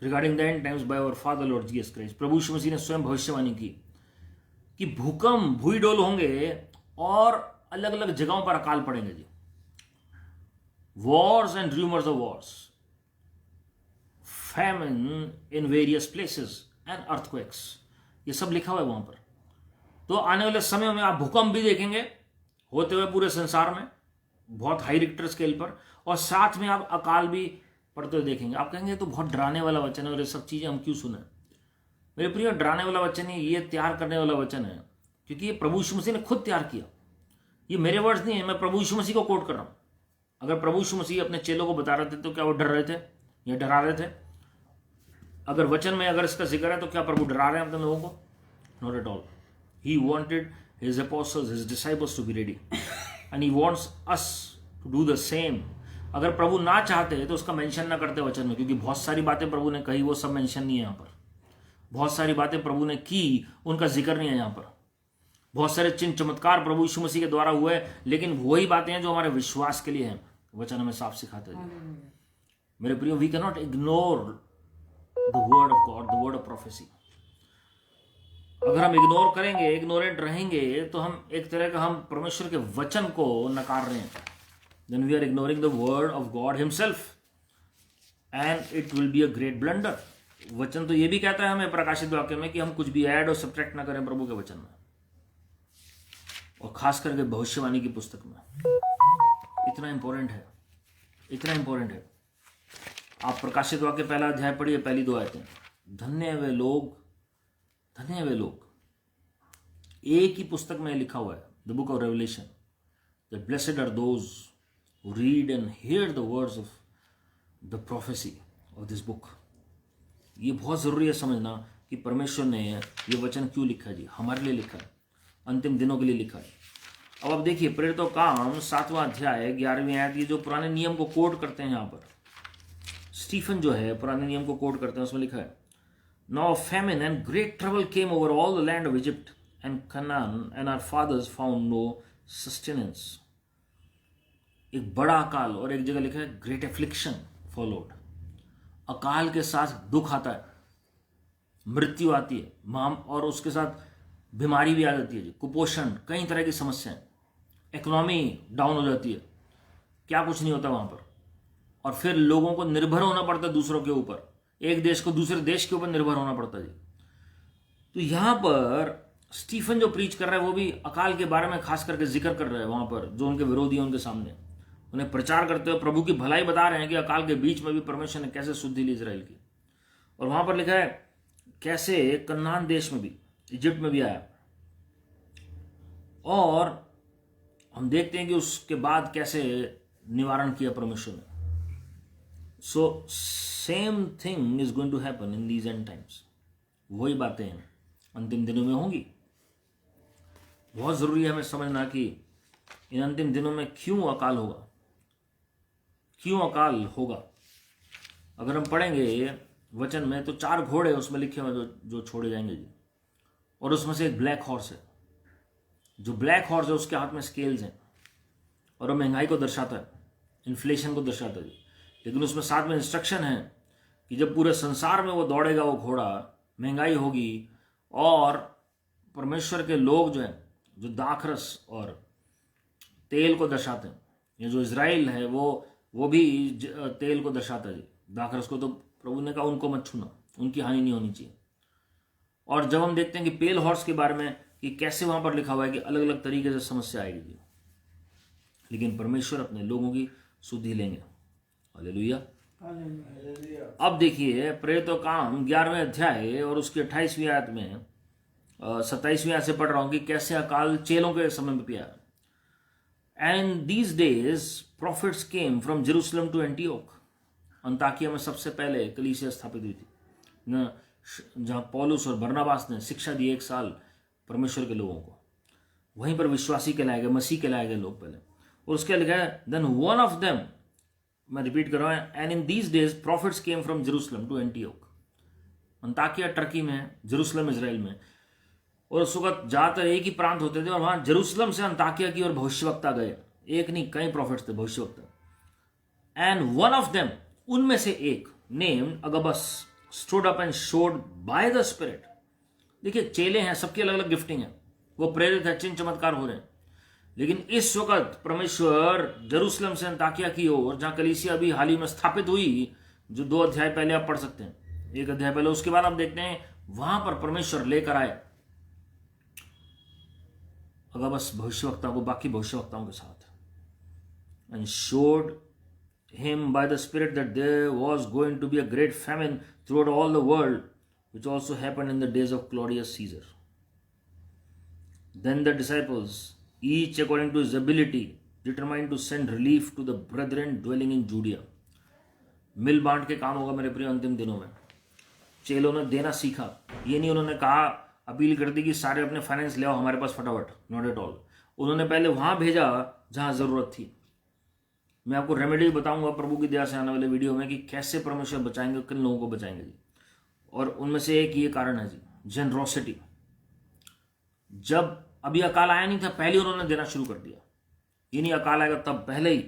regarding the end times by our Father Lord Jesus Christ, प्रभु यीशु मसीह ने स्वयं भविष्यवाणी की कि भूकंप भूई डोल होंगे और अलग अलग जगहों पर अकाल पड़ेंगे जी। Wars and rumours of wars, famine in various places and earthquakes, ये सब लिखा हुआ है वहां पर। तो आने वाले समय में आप भूकंप भी देखेंगे होते हुए पूरे संसार में बहुत हाई रिक्टर स्केल पर, और साथ में आप अकाल भी पड़ते हुए देखेंगे। आप कहेंगे तो बहुत डराने वाला वचन है और ये सब चीजें हम क्यों सुने। मेरे प्रिय, डराने वाला वचन है, ये तैयार करने वाला वचन है, क्योंकि ये प्रभु यीशु मसीह ने खुद तैयार किया। ये मेरे वर्ड्स नहीं है, मैं प्रभु यीशु मसीह को कोट कर रहा हूं। अगर प्रभु यीशु मसीह अपने चेलों को बता रहे थे तो क्या वो डर रहे थे या डरा रहे थे? अगर वचन में अगर इसका जिक्र है तो क्या प्रभु डरा रहे हैं अपने लोगों को? Not at all. He wanted his apostles, his disciples to be ready, and he wants us to do the same. अगर प्रभु ना चाहते तो उसका मेंशन ना करते वचन में, क्योंकि बहुत सारी बातें प्रभु ने कही वो सब मेंशन नहीं है यहाँ पर। बहुत सारी बातें प्रभु ने की उनका जिक्र नहीं है यहाँ पर। बहुत सारे चिन्ह चमत्कार प्रभु यीशु मसीह के द्वारा हुए, लेकिन वही बातें हैं जो हमारे विश्वास के लिए हैं। वचन हमें साफ सिखाते हैं। मेरे प्रियो, we can not ignore the word of God, the word of prophecy. अगर हम इग्नोर करेंगे, इग्नोरेंट रहेंगे, तो हम एक तरह का हम परमेश्वर के वचन को नकार रहे हैं। Then we are ignoring the word of God himself and it will be a great blunder. वचन तो ये भी कहता है हमें प्रकाशित वाक्य में कि हम कुछ भी ऐड और सब्ट्रैक्ट ना करें प्रभु के वचन में, और खास करके भविष्यवाणी की पुस्तक में। इतना इंपॉर्टेंट है, इतना इंपॉर्टेंट है। आप प्रकाशित वाक्य पहला अध्याय पढ़िए, पहली 2 आयतें। धन्य वे लोग, धन्य वे लोग, एक ही पुस्तक में लिखा हुआ है, the book of Revelation, that blessed are those who read and hear the words of the prophecy of this book. ये बहुत जरूरी है समझना कि परमेश्वर ने ये वचन क्यों लिखा है जी, हमारे लिए लिखा है। अंतिम दिनों के लिए लिखा है। अब आप देखिए प्रेरितों काम 7वां अध्याय 11वीं आयत, ये जो पुराने नियम को कोट करते हैं, यहाँ पर स्टीफन जो है पुराने नियम को कोट करते हैं, उसमें लिखा है Now famine and great trouble came over all the land of Egypt and Canaan, and our fathers found no sustenance. एक बड़ा अकाल, और एक जगह लिखा है ग्रेट एफ्लिक्शन फॉलोड। अकाल के साथ दुख आता है, मृत्यु आती है, और उसके साथ बीमारी भी आ जाती है, कुपोषण, कई तरह की समस्याएं, इकोनॉमी डाउन हो जाती है, क्या कुछ नहीं होता वहां पर। और फिर लोगों को निर्भर होना पड़ता है दूसरों के ऊपर, एक देश को दूसरे देश के ऊपर निर्भर होना पड़ता है जी। तो यहां पर स्टीफन जो प्रीच कर रहा है वो भी अकाल के बारे में खास करके जिक्र कर रहा है। वहां पर जो उनके विरोधी हैं उनके सामने उन्हें प्रचार करते हुए प्रभु की भलाई बता रहे हैं कि अकाल के बीच में भी परमेश्वर ने कैसे शुद्धि ली इजराइल की। और वहां पर लिखा है कैसे कनान देश में भी, इजिप्ट में भी आया, और हम देखते हैं कि उसके बाद कैसे निवारण किया परमेश्वर ने। So same thing is going to happen in these end times. वही बातें अंतिम दिनों में होंगी। बहुत जरूरी है हमें समझना कि इन अंतिम दिनों में क्यों अकाल होगा, क्यों अकाल होगा। अगर हम पढ़ेंगे वचन में तो 4 घोड़े उसमें लिखे हुए जो छोड़े जाएंगे जी, और उसमें से एक ब्लैक हॉर्स है। जो ब्लैक हॉर्स है उसके हाथ में स्केल्स हैं, और वो महंगाई को दर्शाता है, इन्फ्लेशन को दर्शाता है। लेकिन उसमें साथ में इंस्ट्रक्शन है कि जब पूरे संसार में वो दौड़ेगा वो घोड़ा, महंगाई होगी, और परमेश्वर के लोग जो हैं, जो दाखरस और तेल को दर्शाते हैं, ये जो इजराइल है वो भी तेल को दर्शाता है। दाखरस को तो प्रभु ने कहा उनको मत छूना, उनकी हानि नहीं होनी चाहिए। और जब हम देखते हैं कि पेल हॉर्स के बारे में कि कैसे वहां पर लिखा हुआ है कि अलग अलग तरीके से समस्या आएगी, लेकिन परमेश्वर अपने लोगों की सुधि लेंगे। हालेलुया। अब देखिए प्रेरितों काम 11वें अध्याय और उसके 28वीं आयत में 27वीं आयत से पढ़ रहा हूं कि कैसे अकाल चेलों के समय में पिया। And these days prophets came from Jerusalem to Antioch. अंताकिया में सबसे पहले कलीसिया स्थापित हुई थी, जहां पौलुस और बरनबास ने शिक्षा दी 1 साल परमेश्वर के लोगों को। वहीं पर विश्वासी कहलाए गए, मसीह कहलाए गए लोग पहले। और उसके लिखा है देन वन ऑफ देम, मैं रिपीट कर रहा हूं, and in these days prophets came from Jerusalem to Antioch. अंताकिया टर्की में, जेरूशलेम इजराइल में। और उस वक्त ज्यादातर एक ही प्रांत होते थे, और वहां जेरूशलेम से अंताकिया की ओर भविष्यवक्ता गए। एक नहीं, कई प्रॉफिट्स थे, भविष्यवक्ता। एंड वन ऑफ देम, उनमें से एक, named Agabus, stood up and showed by the Spirit. देखिए चेले हैं, सबकी अलग अलग गिफ्टिंग है, वो प्रेरित है, चिन्ह चमत्कार हो रहे हैं। लेकिन इस वक्त परमेश्वर जेरूशलेम से अंताकिया की ओर, जहां कलीसिया अभी हाल ही में स्थापित हुई, जो 2 अध्याय पहले आप पढ़ सकते हैं, 1 अध्याय पहले, उसके बाद आप देखते हैं वहां पर परमेश्वर लेकर आए अगबस भविष्यवक्ता को बाकी भविष्यवक्ताओं के साथ, and showed him by the Spirit that there was going to be a great famine throughout all the world, which also happened in the days of Claudius Caesar. Then the disciples, each according to his ability, determined to send relief to the brethren dwelling in Judea. मिल बांट के काम होगा मेरे प्रिय अंतिम दिनों में। चेलों ने देना सीखा। ये नहीं उन्होंने कहा, अपील कर दी कि सारे अपने फाइनेंस ले आओ हमारे पास फटाफट, नॉट एट ऑल। उन्होंने पहले वहां भेजा जहां जरूरत थी। मैं आपको रेमेडी बताऊंगा प्रभु की दया से आने वाले वीडियो में कि कैसे परमेश्वर बचाएंगे, किन लोगों को बचाएंगे जी। और उनमें से एक ये कारण है जी, जेनरोसिटी। जब अभी अकाल आया नहीं था, पहले उन्होंने देना शुरू कर दिया। ये नहीं अकाल आएगा तब, पहले ही।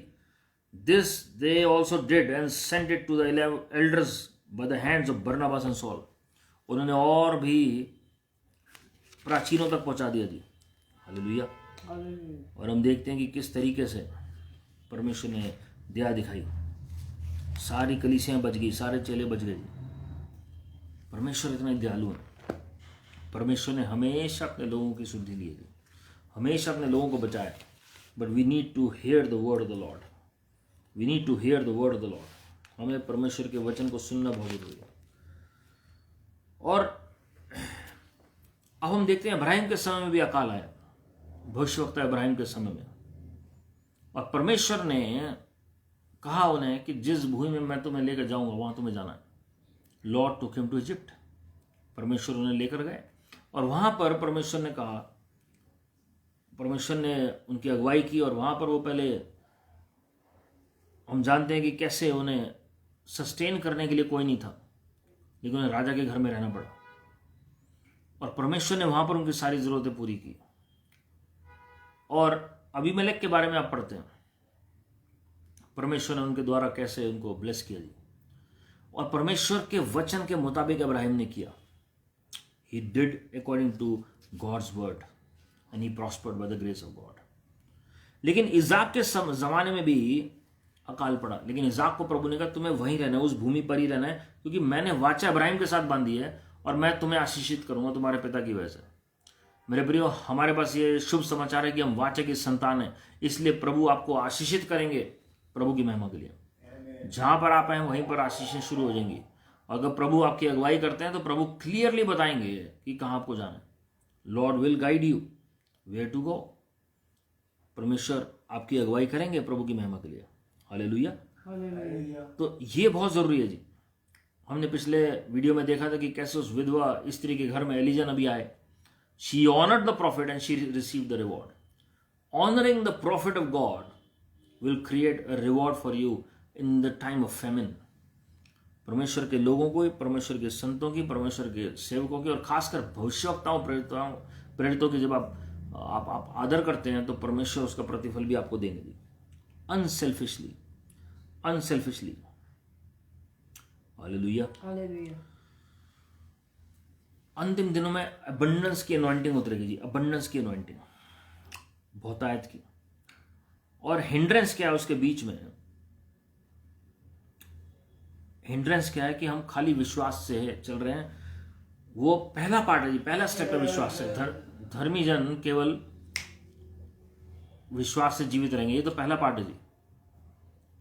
This they also did and sent it to the elders by the hands of Barnabas and Saul. उन्होंने और भी प्राचीनों तक पहुंचा दिया जी। हालेलुया। और हम देखते हैं कि किस तरीके से परमेश्वर ने दया दिखाई। सारी कलीसियां बच गई, सारे चेले बच गए। परमेश्वर इतना दयालु है। परमेश्वर ने हमेशा अपने लोगों की सुधि ली है, हमेशा अपने लोगों को बचाया। But we need to hear the word of the Lord. We need to hear the word of the Lord. हमें परमेश्वर के वचन को सुनना बहुत जरूरी है। और अब हम देखते हैं इब्राहिम के समय में भी अकाल आया, भविष्यवक्ता इब्राहिम के समय में। और परमेश्वर ने कहा उन्हें कि जिस भूमि में मैं तुम्हें लेकर जाऊंगा वहां तुम्हें जाना है। Lord took him to Egypt. परमेश्वर उन्हें लेकर गए, और वहां पर परमेश्वर ने कहा परमेश्वर ने उनकी अगुवाई की और वहाँ पर वो पहले हम जानते हैं कि कैसे उन्हें सस्टेन करने के लिए कोई नहीं था, लेकिन उन्हें राजा के घर में रहना पड़ा और परमेश्वर ने वहाँ पर उनकी सारी ज़रूरतें पूरी की। और अबीमेलेक के बारे में आप पढ़ते हैं, परमेश्वर ने उनके द्वारा कैसे उनको ब्लेस किया जी, और परमेश्वर के वचन के मुताबिक इब्राहिम ने किया। He did according to God's word and he prospered by the grace of God. लेकिन इजाक के जमाने में भी अकाल पड़ा, लेकिन इजाक को प्रभु ने कहा तुम्हें वहीं रहना है, उस भूमि पर ही रहना है, क्योंकि मैंने वाचा इब्राहिम के साथ बांधी है और मैं तुम्हें आशीषित करूंगा तुम्हारे पिता की वजह से। मेरे प्रियो, हमारे पास ये शुभ समाचार है कि हम वाचा की संतान हैं, इसलिए प्रभु आपको आशीषित करेंगे प्रभु की महिमा के लिए। जहां पर आप हैं वहीं पर आशीषें शुरू हो जाएंगी। अगर प्रभु आपकी अगुवाई करते हैं तो प्रभु क्लियरली बताएंगे कि कहां आपको जाना है। Lord will guide you where to go. परमेश्वर आपकी अगुवाई करेंगे प्रभु की महिमा के लिए। हालेलुया। हालेलुया। तो ये बहुत जरूरी है जी। हमने पिछले वीडियो में देखा था कि कैसे उस विधवा स्त्री के घर में एलिजा नबी आए। She honoured the prophet and she received the reward. Honouring the prophet of God will create a reward for you in the time of famine. परमेश्वर के लोगों को, परमेश्वर के संतों की, परमेश्वर के सेवकों की और खासकर भविष्यवक्ताओं प्रेरितों की जब आप आदर करते हैं तो परमेश्वर उसका प्रतिफल भी आपको देंगे जी। अनसेल्फिशली। हालेलुया। हालेलुया। अंतिम दिनों में अबंडेंस की अनॉइंटिंग उतरेगी जी। अबंडेंस की अनॉइंटिंग, बहुतायत की। और हिंड्रेंस क्या है उसके बीच में? हिंड्रेंस क्या है कि हम खाली विश्वास से चल रहे हैं। वो पहला पार्ट है जी, पहला स्टेप है विश्वास से। धर्मी जन केवल विश्वास से जीवित रहेंगे, ये तो पहला पार्ट है जी।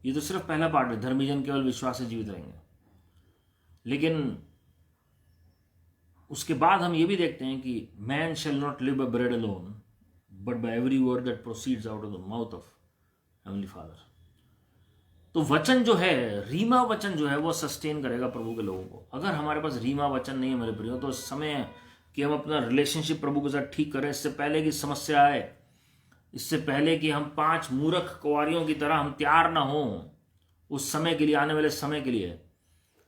ये तो सिर्फ पहला पार्ट है, धर्मी जन केवल विश्वास से जीवित रहेंगे। लेकिन उसके बाद हम ये भी देखते हैं कि man shall not live by bread alone but by every word that proceeds out of the mouth of heavenly father. तो वचन जो है, रीमा वचन जो है, वो सस्टेन करेगा प्रभु के लोगों को। अगर हमारे पास रीमा वचन नहीं है मेरे प्रियो, तो समय है कि हम अपना रिलेशनशिप प्रभु के साथ ठीक करें। इससे पहले कि समस्या आए, इससे पहले कि हम 5 मूर्ख कुंवारियों की तरह हम तैयार ना हो उस समय के लिए, आने वाले समय के लिए,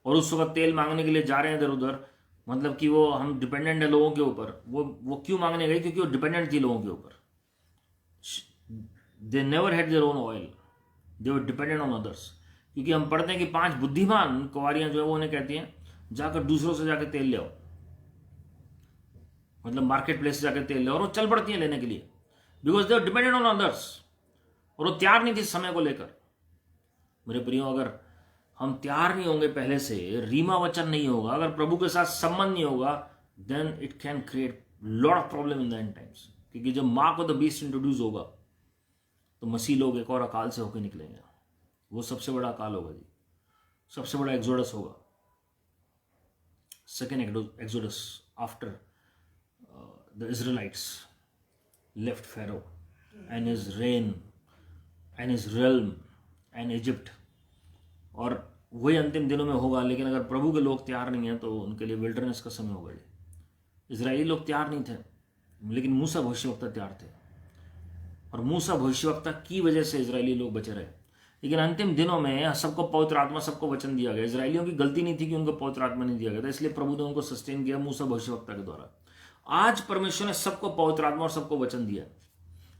और उस वक्त तेल मांगने के लिए जा रहे हैं इधर उधर। मतलब कि वो हम डिपेंडेंट है लोगों के ऊपर। वो क्यों मांगने गए? क्योंकि वो डिपेंडेंट थी लोगों के ऊपर। They never had their own oil, they were dependent on others. क्योंकि हम पढ़ते हैं कि 5 बुद्धिमान कुंवारियां जो है वो उन्हें कहती हैं जाकर दूसरों से जाकर तेल ले आओ, मतलब मार्केट प्लेस से जाकर तेल ले आओ, और वो चल पड़ती हैं लेने के लिए, because they are dependent on others. और वो तैयार नहीं थी समय को लेकर। मेरे प्रियो, अगर हम तैयार नहीं होंगे पहले से, रीमा वचन नहीं होगा, अगर प्रभु के साथ संबंध नहीं होगा, then it can create lot of problem in the end times. क्योंकि जब mark of the beast introduce होगा तो मसीह लोग एक और अकाल से होकर निकलेंगे। वो सबसे बड़ा अकाल होगा जी, सबसे बड़ा एक्सोडस होगा, second exodus after the Israelites left Pharaoh and his reign and his realm and Egypt. और वही अंतिम दिनों में होगा। लेकिन अगर प्रभु के लोग तैयार नहीं हैं तो उनके लिए विल्डरनेस का समय होगा। इजरायली लोग तैयार नहीं थे, लेकिन मूसा भविष्यवक्ता तैयार थे, और मूसा भविष्यवक्ता की वजह से इजरायली लोग बचे रहे। लेकिन अंतिम दिनों में सबको पवित्र आत्मा, सबको वचन दिया गया। इजरायलियों की गलती नहीं थी कि उनको पवित्र आत्मा नहीं दिया गया था, इसलिए प्रभु ने उनको सस्टेन किया मूसा भविष्यवक्ता के द्वारा। आज परमेश्वर ने सबको पवित्र आत्मा और सबको वचन दिया।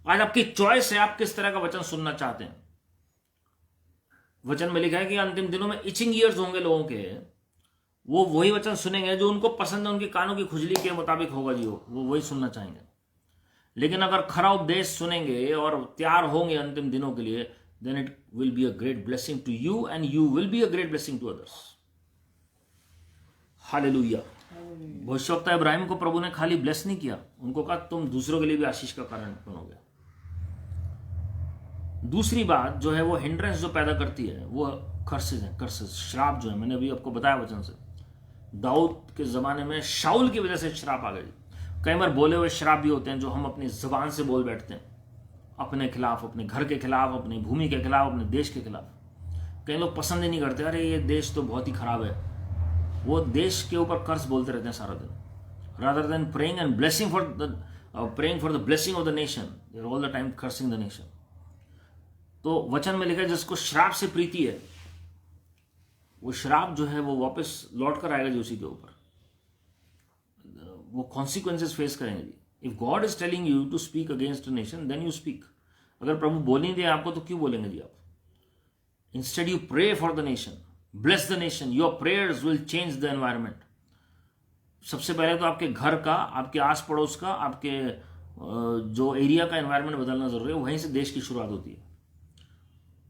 आज आपकी चॉइस है, आप किस तरह का वचन सुनना चाहते हैं। वचन में लिखा है कि अंतिम दिनों में इचिंग ईयर्स होंगे लोगों के, वो वही वचन सुनेंगे जो उनको पसंद है, उनके कानों की खुजली के मुताबिक होगा जी, वो वही सुनना चाहेंगे। लेकिन अगर खरा उपदेश सुनेंगे और तैयार होंगे अंतिम दिनों के लिए, then it will be a great blessing to you and you will be a great blessing to others. Hallelujah. भविष्यवक्ता इब्राहिम को प्रभु ने खाली ब्लेस नहीं किया, उनको कहा तुम दूसरों के लिए भी आशीष का कारण बनोगे। दूसरी बात जो है वो हिंड्रेंस जो पैदा करती है वो कर्सेस हैं। कर्सेस, श्राप जो है, मैंने अभी आपको बताया वचन से। दाऊद के ज़माने में शाऊल की वजह से श्राप आ गई। कई बार बोले हुए श्राप भी होते हैं जो हम अपनी ज़बान से बोल बैठते हैं, अपने खिलाफ, अपने घर के खिलाफ, अपनी भूमि के खिलाफ, अपने देश के खिलाफ। कई लोग पसंद ही नहीं करते, अरे ये देश तो बहुत ही खराब है। वो देश के ऊपर कर्स बोलते रहते हैं सारा दिन, rather than praying and blessing for the praying for the blessing of the nation, they are all the time cursing the nation. तो वचन में लिखा है जिसको श्राप से प्रीति है, वो श्राप जो है वो वापस लौट कर आएगा जी उसी के ऊपर, वो कॉन्सिक्वेंसेस फेस करेंगे जी। If God is telling you to speak against a nation, then you speak. अगर प्रभु बोल नहीं दे आपको तो क्यों बोलेंगे जी आप? Instead you pray for the nation, bless the nation, your prayers will change the environment. सबसे पहले तो आपके घर का, आपके आस पड़ोस का, आपके जो एरिया का एनवायरमेंट बदलना जरूरी है, वहीं से देश की शुरुआत होती है।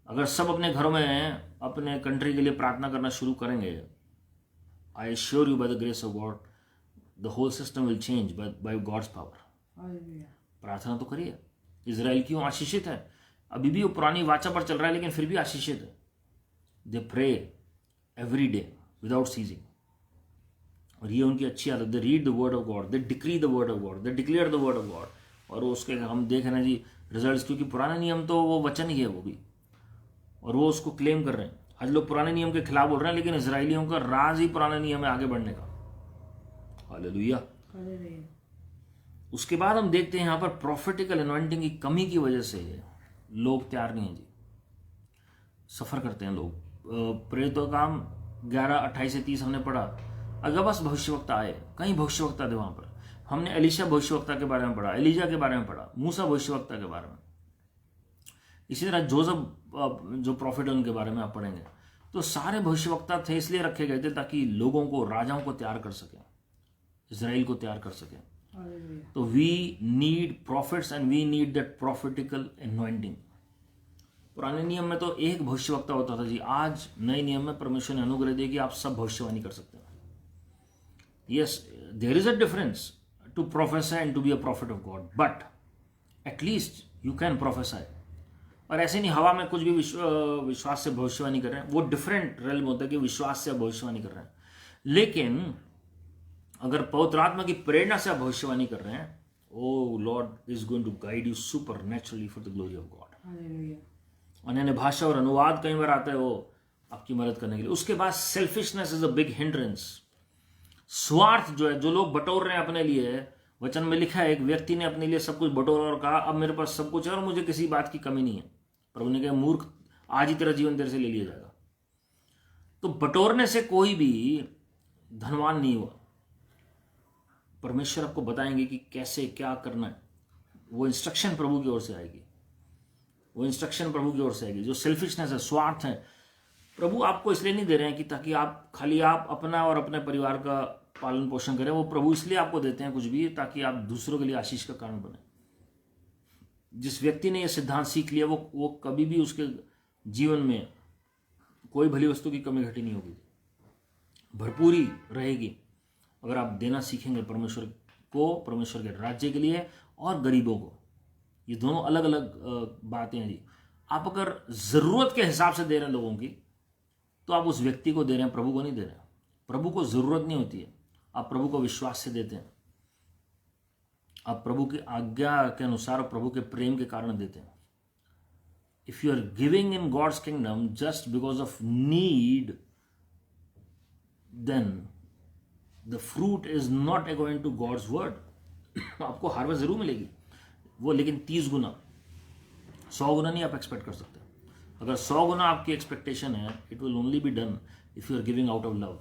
अगर सब अपने घरों में अपने कंट्री के लिए प्रार्थना करना शुरू करेंगे, I assure you by the grace of God the whole system will change by God's power. Hallelujah. प्रार्थना तो करिए। इजराइल क्यों आशीषित है? अभी भी वो पुरानी वाचा पर चल रहा है लेकिन फिर भी आशीषित है। They pray every day without ceasing, और ये उनकी अच्छी आदत। They read the word of God, they decree the word of God, they declare the word of God, और उसके हम देख रहे हैं जी रिजल्ट्स, क्योंकि पुराना नियम तो वो वचन ही है वो भी, और वो उसको क्लेम कर रहे हैं। आज लोग पुराने नियम के खिलाफ बोल रहे हैं, लेकिन इजराइलियों का राज ही पुराना नियम है आगे बढ़ने का। हालेलुया। हालेलुया। उसके बाद हम देखते हैं यहाँ पर प्रॉफिटिकल एनॉइंटिंग की कमी की वजह से लोग तैयार नहीं है जी, सफर करते हैं लोग। प्रेरितों का काम 11:28 से 30 हमने पढ़ा। अगर बस भविष्यवक्ता आए, कहीं भविष्यवक्ता थे वहां पर। हमने एलिशा भविष्यवक्ता के बारे में पढ़ा, एलिजा के बारे में पढ़ा, मूसा भविष्यवक्ता के बारे में। इसी तरह जोसेफ जो प्रॉफिट है उनके बारे में आप पढ़ेंगे। तो सारे भविष्यवक्ता थे, इसलिए रखे गए थे ताकि लोगों को, राजाओं को तैयार कर सके, इजराइल को तैयार कर सके। तो we need prophets and we need that prophetical anointing. पुराने नियम में तो एक भविष्यवक्ता होता था जी, आज नए नियम में परमेश्वर ने अनुग्रह दिया कि आप सब भविष्यवाणी कर सकते हैं। Yes, there is a difference to professor and to be a prophet of God, but at least you can professor. और ऐसे नहीं हवा में कुछ भी विश्वास से भविष्यवाणी कर रहे हैं, वो डिफरेंट रेल्म होता है कि विश्वास से आप भविष्यवाणी कर रहे हैं। लेकिन अगर पवित्र आत्मा की प्रेरणा से आप भविष्यवाणी कर रहे हैं, O Lord is going to guide you supernaturally for the glory of God. Hallelujah. अन्य भाषा और अनुवाद कई बार आता है वो आपकी मदद करने के लिए। उसके बाद selfishness is a big hindrance. स्वार्थ जो है, जो लोग बटोर रहे हैं अपने लिए, वचन में लिखा है एक व्यक्ति ने अपने लिए सब कुछ बटोरा और कहा अब मेरे पास सब कुछ है और मुझे किसी बात की कमी नहीं है। प्रभु ने कहा मूर्ख, आज ही तेरा जीवन तेरे से ले लिया जाएगा। तो बटोरने से कोई भी धनवान नहीं हुआ। परमेश्वर आपको बताएंगे कि कैसे क्या करना है। वो इंस्ट्रक्शन प्रभु की ओर से आएगी, वो इंस्ट्रक्शन प्रभु की ओर से आएगी। जो सेल्फिशनेस है, स्वार्थ है, प्रभु आपको इसलिए नहीं दे रहे हैं कि ताकि आप खाली आप अपना और अपने परिवार का पालन पोषण करें। वो प्रभु इसलिए आपको देते हैं कुछ भी ताकि आप दूसरों के लिए आशीष का कारण बने। जिस व्यक्ति ने यह सिद्धांत सीख लिया वो कभी भी उसके जीवन में कोई भली वस्तु की कमी घटी नहीं होगी, भरपूरी रहेगी। अगर आप देना सीखेंगे परमेश्वर को, परमेश्वर के राज्य के लिए और गरीबों को। ये दोनों अलग अलग बातें हैं जी। आप अगर जरूरत के हिसाब से दे रहे हैं लोगों की, तो आप उस व्यक्ति को दे रहे हैं, प्रभु को नहीं दे रहे हैं। प्रभु को जरूरत नहीं होती है, आप प्रभु को विश्वास से देते हैं। आप प्रभु की आज्ञा के अनुसार, प्रभु के प्रेम के कारण देते हैं। If you are giving in God's kingdom just because of need, then the fruit is not according to God's word. आपको हार्वेस्ट जरूर मिलेगी वो, लेकिन 30 गुना, 100 गुना नहीं आप एक्सपेक्ट कर सकते। अगर 100 गुना आपकी एक्सपेक्टेशन है, it will only be done if you are giving out of love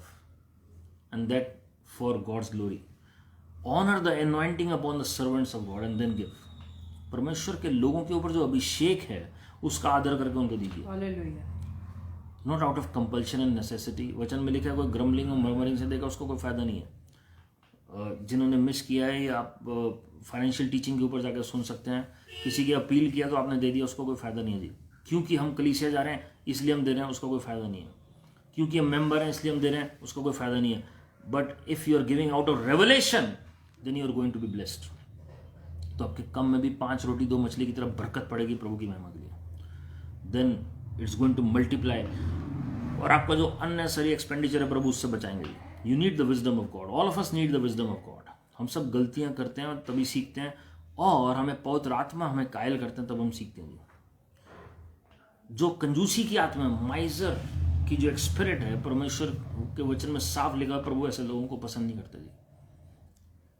and that for God's glory. Honour the anointing upon the servants of God and then give. परमेश्वर के लोगों के ऊपर जो अभिषेक है उसका आदर करके उनको दीजिए, not out of compulsion and necessity. वचन में लिखा है कोई ग्रम्बलिंग और मर्मरिंग से देगा उसको कोई फायदा नहीं है। जिन्होंने मिस किया है, या आप फाइनेंशियल टीचिंग के ऊपर जाकर सुन सकते हैं। किसी की अपील किया तो आपने दे दिया, उसको कोई फायदा नहीं है जी। क्योंकि हम कलीसिया जा रहे हैं इसलिए हम दे रहे हैं, उसका कोई फायदा नहीं है। क्योंकि हम मेंबर हैं इसलिए हम दे रहे हैं, उसका कोई फायदा नहीं है। But if you are giving out of revelation, then you are going to be blessed. तो आपके कम में भी 5 रोटी 2 मछली की तरफ बरकत पड़ेगी प्रभु की महिमा के लिए। Then it's going to multiply, और आपका जो अननेसेसरी एक्सपेंडिचर है प्रभु उससे बचाएंगे। You need the wisdom of God, all of us need the wisdom of God. हम सब गलतियां करते हैं और तभी सीखते हैं, और हमें पवित्र आत्मा हमें कायल करते हैं, तब हम सीखते हैं। जो कंजूसी की आत्मा, माइजर की जो एक स्पिरिट है, परमेश्वर के वचन में साफ लिखा, प्रभु ऐसे लोगों को पसंद नहीं करते जी।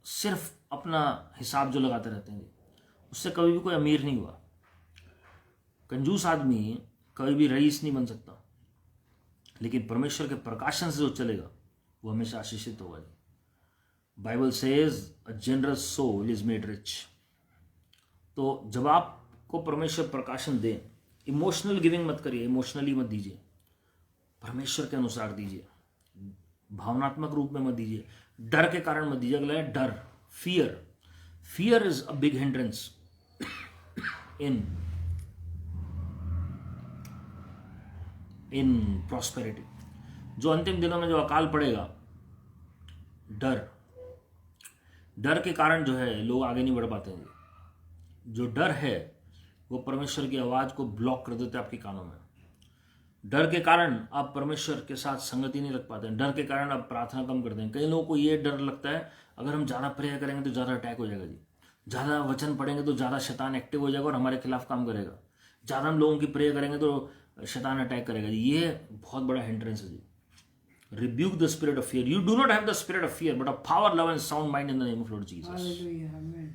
सिर्फ अपना हिसाब जो लगाते रहते हैं, उससे कभी भी कोई अमीर नहीं हुआ। कंजूस आदमी कभी भी रईस नहीं बन सकता, लेकिन परमेश्वर के प्रकाशन से जो चलेगा वो हमेशा आशीषित होगा। Bible says a generous soul is made rich. तो जब आपको परमेश्वर प्रकाशन दे, इमोशनल गिविंग मत करिए, इमोशनली मत दीजिए, परमेश्वर के अनुसार दीजिए, भावनात्मक रूप में मत दीजिए, डर के कारण मत दीजिए। अगला है डर, fear. Fear is a big hindrance in prosperity. जो अंतिम दिनों में जो अकाल पड़ेगा, डर के कारण जो है लोग आगे नहीं बढ़ पाते हैं। जो डर है वो परमेश्वर की आवाज को ब्लॉक कर देते हैं आपके कानों में। डर के कारण आप परमेश्वर के साथ संगति नहीं रख पाते हैं। डर के कारण आप प्रार्थना कम करते हैं। कई लोगों को ये डर लगता है अगर हम ज़्यादा प्रेयर करेंगे तो ज़्यादा अटैक हो जाएगा जी, ज़्यादा वचन पढ़ेंगे तो ज़्यादा शैतान एक्टिव हो जाएगा और हमारे खिलाफ काम करेगा, ज़्यादा हम लोगों की प्रेयर करेंगे तो शैतान अटैक करेगा जी। ये बहुत बड़ा हिंड्रेंस है जी। Rebuke the spirit of fear. You do not have the spirit of fear, but of power, love, and sound mind in the name of Lord Jesus. Hallelujah. Amen.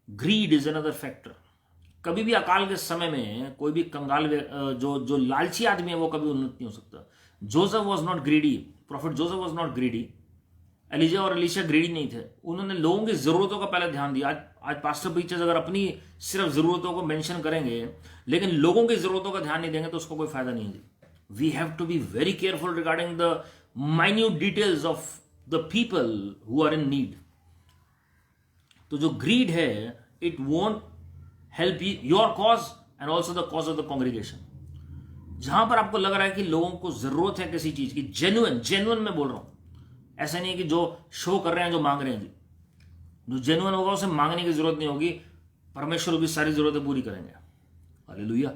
Greed is another factor. कभी भी अकाल के समय में कोई भी कंगाल जो लालची आदमी है वो कभी उन्नत नहीं हो सकता। Joseph was not greedy, prophet Joseph was not greedy. Elijah और एलिशा ग्रीडी नहीं थे, उन्होंने लोगों की जरूरतों का पहले ध्यान दिया। आज पास्टर प्रीचर्स अगर अपनी सिर्फ जरूरतों को मेंशन करेंगे लेकिन लोगों की जरूरतों का ध्यान नहीं देंगे तो उसको कोई फायदा नहीं है। We have to be very careful regarding the minute details of the people who are in need. तो जो greed है, it won't help your cause and also the cause of the congregation. जहां पर आपको लग रहा है कि लोगों को जरूरत है किसी चीज की, जेन्युइन मैं बोल रहा हूं, ऐसा नहीं है कि जो शो कर रहे हैं, जो मांग रहे हैं जी। जो जेन्युइन होगा उसे मांगने की जरूरत नहीं होगी, परमेश्वर की सारी जरूरतें पूरी करेंगे। हालेलुया।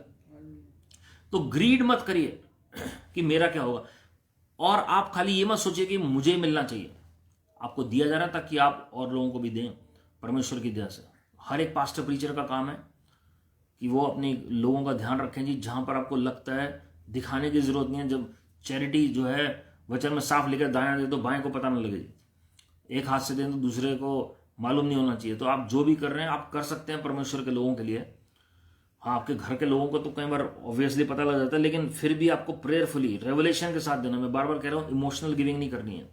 तो ग्रीड मत करिए कि मेरा क्या होगा, और आप खाली ये मत सोचिए कि मुझे मिलना चाहिए। आपको दिया जा रहा है ताकि आप और लोगों को भी दें परमेश्वर की दया से। हर एक पास्टर प्रीचर का काम है कि वो अपने लोगों का ध्यान रखें जी। जहां पर आपको लगता है दिखाने की जरूरत नहीं है, जब चैरिटी जो है वचन में साफ लिखा दायां दे तो बाएं को पता न लगे जी, एक हाथ से दें तो दूसरे को मालूम नहीं होना चाहिए। तो आप जो भी कर रहे हैं आप कर सकते हैं परमेश्वर के लोगों के लिए। हाँ, आपके घर के लोगों को तो कई बार ऑब्वियसली पता लग जाता है, लेकिन फिर भी आपको प्रेयरफुली रेवलेशन के साथ देना। मैं बार बार कह रहा हूँ, इमोशनल गिविंग नहीं करनी है,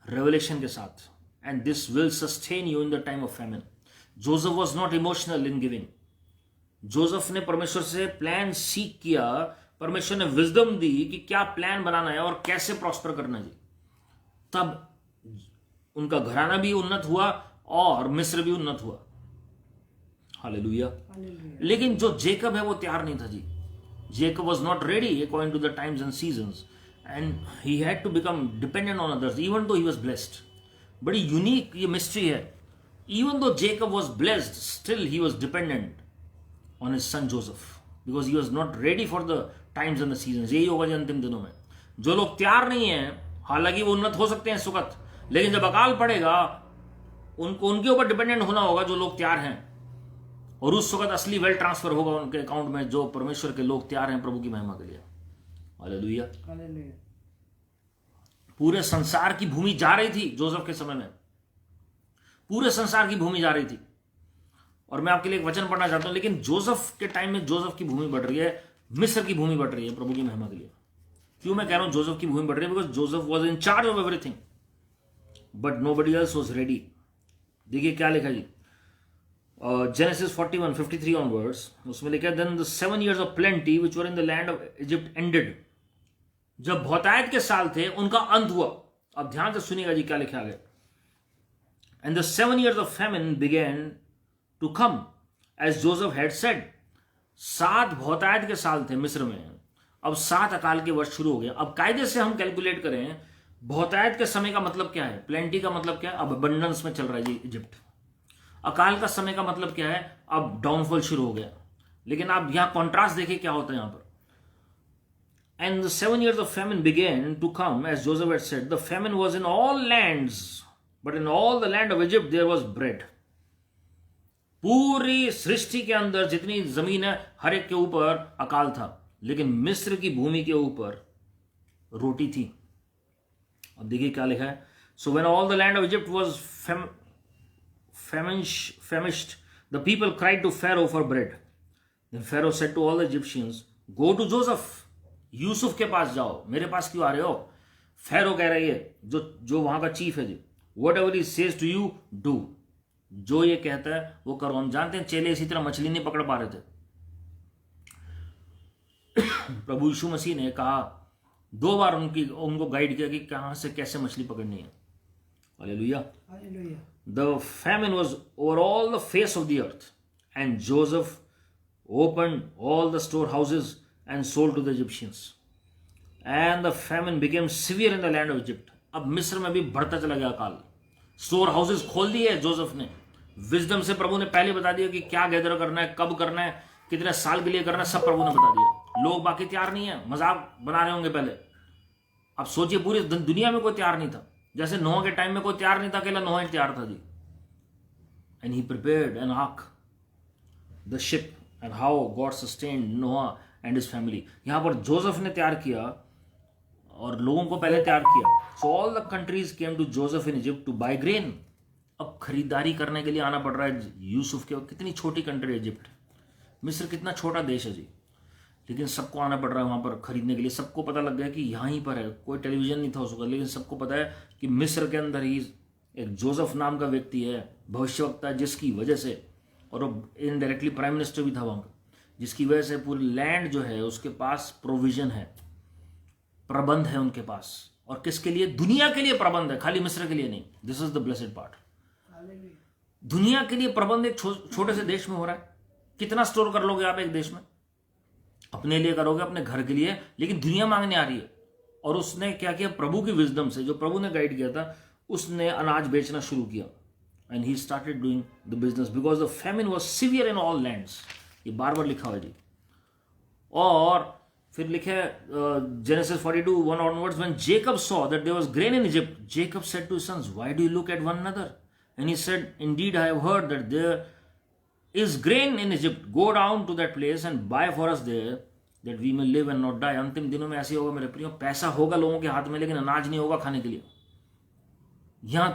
रेवलेशन के साथ। And this will sustain you in the time of famine. Joseph was not emotional in giving. Joseph ने परमेश्वर से प्लान सीख किया, परमेश्वर ने विजडम दी कि क्या प्लान बनाना है और कैसे प्रॉस्पर करना है। तब उनका घराना भी उन्नत हुआ और मिस्र भी उन्नत हुआ। हालेलुया। लेकिन जो जेकब है वो तैयार नहीं था जी। Jacob was not ready according to the times and seasons, and he had to become dependent on others even though he was blessed. बड़ी यूनिक ये मिस्ट्री है। Even though Jacob was blessed, still he was dependent on his son Joseph, because he was not ready for the times and the seasons. यही होगा जी अंतिम दिनों में। जो लोग तैयार नहीं है, हालांकि वो उन्नत हो सकते हैं इस वक्त, लेकिन जब अकाल पड़ेगा उनको उनके ऊपर डिपेंडेंट होना होगा जो लोग तैयार हैं, और उस वक्त असली वेल्थ ट्रांसफर होगा उनके अकाउंट में, जो परमेश्वर के लोग तैयार हैं प्रभु की महिमा के लिए। हालेलुया। पूरे संसार की भूमि जा रही थी जोसेफ के समय में, पूरे संसार की भूमि जा रही थी। और मैं आपके लिए एक वचन पढ़ना चाहता हूं, लेकिन जोसेफ के टाइम में जोसेफ की भूमि बढ़ रही है, मिस्र की भूमि बढ़ रही है प्रभु की महिमा के लिए। क्यों मैं कह रहा हूं जोसेफ की भूमि बढ़ रही है? Because Joseph was in charge of everything but nobody else was ready. देखिए क्या लिखा जी, Genesis 41:53 onwards, उसमें लिखा है, then the 7 years of plenty which were in the land of Egypt ended. जब बहुतायत के साल थे उनका अंत हुआ। अब ध्यान से सुनिएगा जी क्या लिखा गया। And the 7 years of famine began to come as Joseph had said. 7 बहुतायत के साल थे मिस्र में, अब 7 अकाल के वर्ष शुरू हो गए। अब कायदे से हम कैलकुलेट करें, बहुतायत के समय का मतलब क्या है, प्लेंटी का मतलब क्या है, अब अबंडेंस में चल रहा है जी इजिप्ट। अकाल का समय का मतलब क्या है, अब डाउनफॉल शुरू हो गया। लेकिन आप यहां कॉन्ट्रास्ट देखिए क्या होता है यहां पर। And the 7 years of famine began to come as Joseph had said. The famine was in all lands, but in all the land of Egypt there was bread. पूरी सृष्टि के अंदर जितनी जमीन है हर एक के ऊपर अकाल था, लेकिन मिस्र की भूमि के ऊपर रोटी थी। अब देखिए क्या लिखा है। So when all the land of Egypt was famished, the people cried to Pharaoh for bread. Then Pharaoh said to all the Egyptians, go to Joseph. Yusuf के पास जाओ, मेरे पास क्यों आ रहे हो? फेरो कह रही है, जो वहां का चीफ है जी, whatever he says to you do, जो ये कहता है वो करो। हम जानते हैं चेले इसी तरह मछली नहीं पकड़ पा रहे थे। प्रभु यीशु मसीह ने कहा, 2 बार उनको गाइड किया कि कहां से कैसे मछली पकड़नी है। Hallelujah. The famine was over all the face of the earth, and Joseph opened all the storehouses and sold to the Egyptians. And the famine became severe in the land of Egypt. अब मिस्र में भी बढ़ता चला गया अकाल। Store houses खोल दिए जोसेफ ने। विजडम से प्रभु ने पहले बता दिया कि क्या गैदर करना है, कब करना है, कितने साल के लिए करना है, सब प्रभु ने बता दिया। लोग बाकी तैयार नहीं है, मजाक बना रहे होंगे पहले। अब सोचिए पूरी दुनिया में कोई तैयार नहीं था। जैसे नोह के टाइम में कोई तैयार नहीं था, अकेला नोह ही तैयार था जी। And he prepared an ark, the ship, and how God sustained Noah and his family. यहां पर जोसेफ ने तैयार किया और लोगों को पहले तैयार किया। So all the countries came to Joseph in Egypt to buy grain. अब खरीदारी करने के लिए आना पड़ रहा है यूसुफ के। कितनी छोटी कंट्री है इजिप्ट, मिस्र कितना छोटा देश है जी, लेकिन सबको आना पड़ रहा है वहां पर खरीदने के लिए। सबको पता लग गया कि यहाँ ही पर है, कोई टेलीविजन नहीं था उसका, लेकिन सबको पता है कि मिस्र के अंदर ही एक जोसेफ नाम का व्यक्ति है, भविष्यवक्ता, जिसकी वजह से, और वो इनडायरेक्टली प्राइम मिनिस्टर भी था वहां का, जिसकी वजह से पूरी लैंड जो है उसके पास प्रोविजन है, प्रबंध है उनके पास। और किसके लिए? दुनिया के लिए प्रबंध है, खाली मिस्र के लिए नहीं। This is the blessed part. दुनिया के लिए प्रबंध एक छोटे से देश में हो रहा है। कितना स्टोर कर लोगे आप एक देश में? अपने लिए करोगे, अपने घर के लिए, लेकिन दुनिया मांगने आ रही है। और उसने क्या किया? प्रभु की विजडम से, जो प्रभु ने गाइड किया था, उसने अनाज बेचना शुरू किया। And he started doing the business because the famine was severe in all lands. ये बार बार लिखा हुआ है जी। और फिर लिखे genesis 42:1 onwards, when Jacob saw that there was grain in Egypt, Jacob said to his sons, why do you look at one another? And he said, indeed I have heard that there is grain in Egypt. Go down to that place and buy for us there, that we may live and not die. अंतिम दिनों में ऐसे होगा मेरे प्रियो, पैसा होगा लोगों के हाथ में, लेकिन अनाज नहीं होगा खाने के लिए। यहां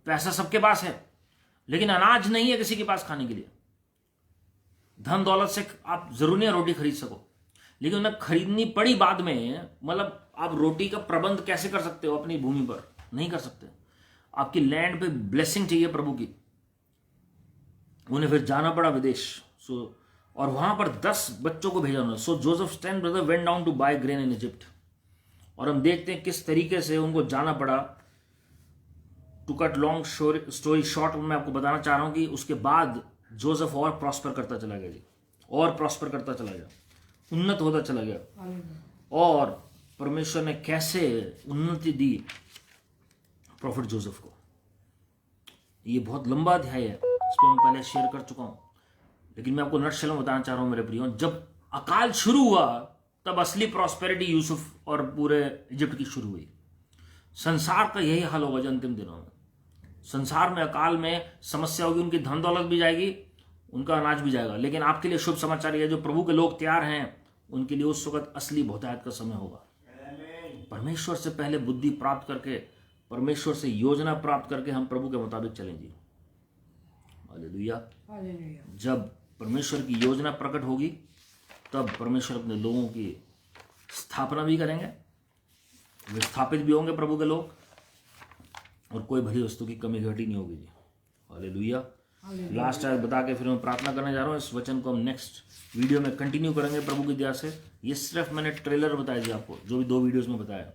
पैसा सबके पास है, लेकिन अनाज नहीं है किसी के पास खाने के लिए। धन दौलत से आप जरूर नहीं रोटी खरीद सको, लेकिन उन्हें खरीदनी पड़ी बाद में। मतलब आप रोटी का प्रबंध कैसे कर सकते हो अपनी भूमि पर? नहीं कर सकते। आपकी लैंड पे ब्लेसिंग चाहिए प्रभु की। उन्हें फिर जाना पड़ा विदेश। और वहां पर 10 बच्चों को भेजा उन्होंने। So Joseph's 10 brother went down to buy grain in Egypt. और हम देखते हैं किस तरीके से उनको जाना पड़ा। To cut long story short, मैं आपको बताना चाह रहा हूं कि उसके बाद जोसेफ और प्रॉस्पर करता चला गया जी, और प्रॉस्पर करता चला गया, उन्नत होता चला गया। और परमेश्वर ने कैसे उन्नति दी प्रॉफिट जोसेफ को, ये बहुत लंबा अध्याय है, इस पर मैं पहले शेयर कर चुका हूं, लेकिन मैं आपको नटशेल में बताना चाह रहा हूं मेरे प्रियो। जब अकाल शुरू हुआ तब असली प्रॉस्पेरिटी यूसुफ और पूरे इजिप्ट की शुरू हुई। संसार का यही हाल होगा अंतिम दिनों में। संसार में अकाल में समस्या होगी, उनकी धन दौलत भी जाएगी, उनका अनाज भी जाएगा। लेकिन आपके लिए शुभ समाचार यह है, जो प्रभु के लोग तैयार हैं उनके लिए उस वक्त असली बहुतायत का समय होगा। परमेश्वर से पहले बुद्धि प्राप्त करके, परमेश्वर से योजना प्राप्त करके हम प्रभु के मुताबिक चलेंगे। हालेलुया। जब परमेश्वर की योजना प्रकट होगी तब परमेश्वर अपने लोगों की स्थापना भी करेंगे, विस्थापित भी होंगे प्रभु के लोग, और कोई भली वस्तु की कमी घटी नहीं होगी जी। हालेलुया। लास्ट आयत बता के फिर मैं प्रार्थना करने जा रहा हूँ। इस वचन को हम नेक्स्ट वीडियो में कंटिन्यू करेंगे प्रभु की दया से। ये सिर्फ मैंने ट्रेलर बताया जी आपको, जो भी 2 वीडियोस में बताया।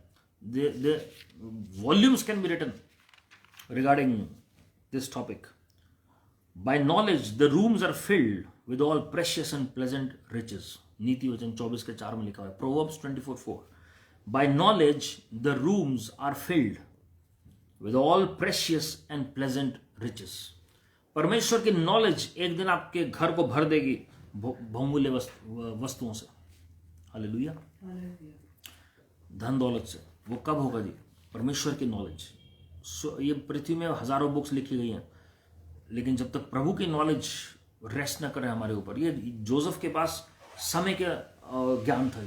Volumes can be written regarding this topic. By knowledge the rooms are filled with all precious and pleasant riches. नीति वचन 24:4 में लिखा हुआ है। Proverbs 24:4। By knowledge the rooms are filled with all precious and pleasant riches. परमेश्वर की knowledge एक दिन आपके घर को भर देगी बहुमूल्य वस्तुओं से। हालेलुया। धन दौलत से। वो कब होगा जी? परमेश्वर की नॉलेज। ये पृथ्वी में हजारों बुक्स लिखी गई हैं, लेकिन जब तक प्रभु की नॉलेज रेस्ट न करे हमारे ऊपर। ये जोसेफ के पास समय का ज्ञान था।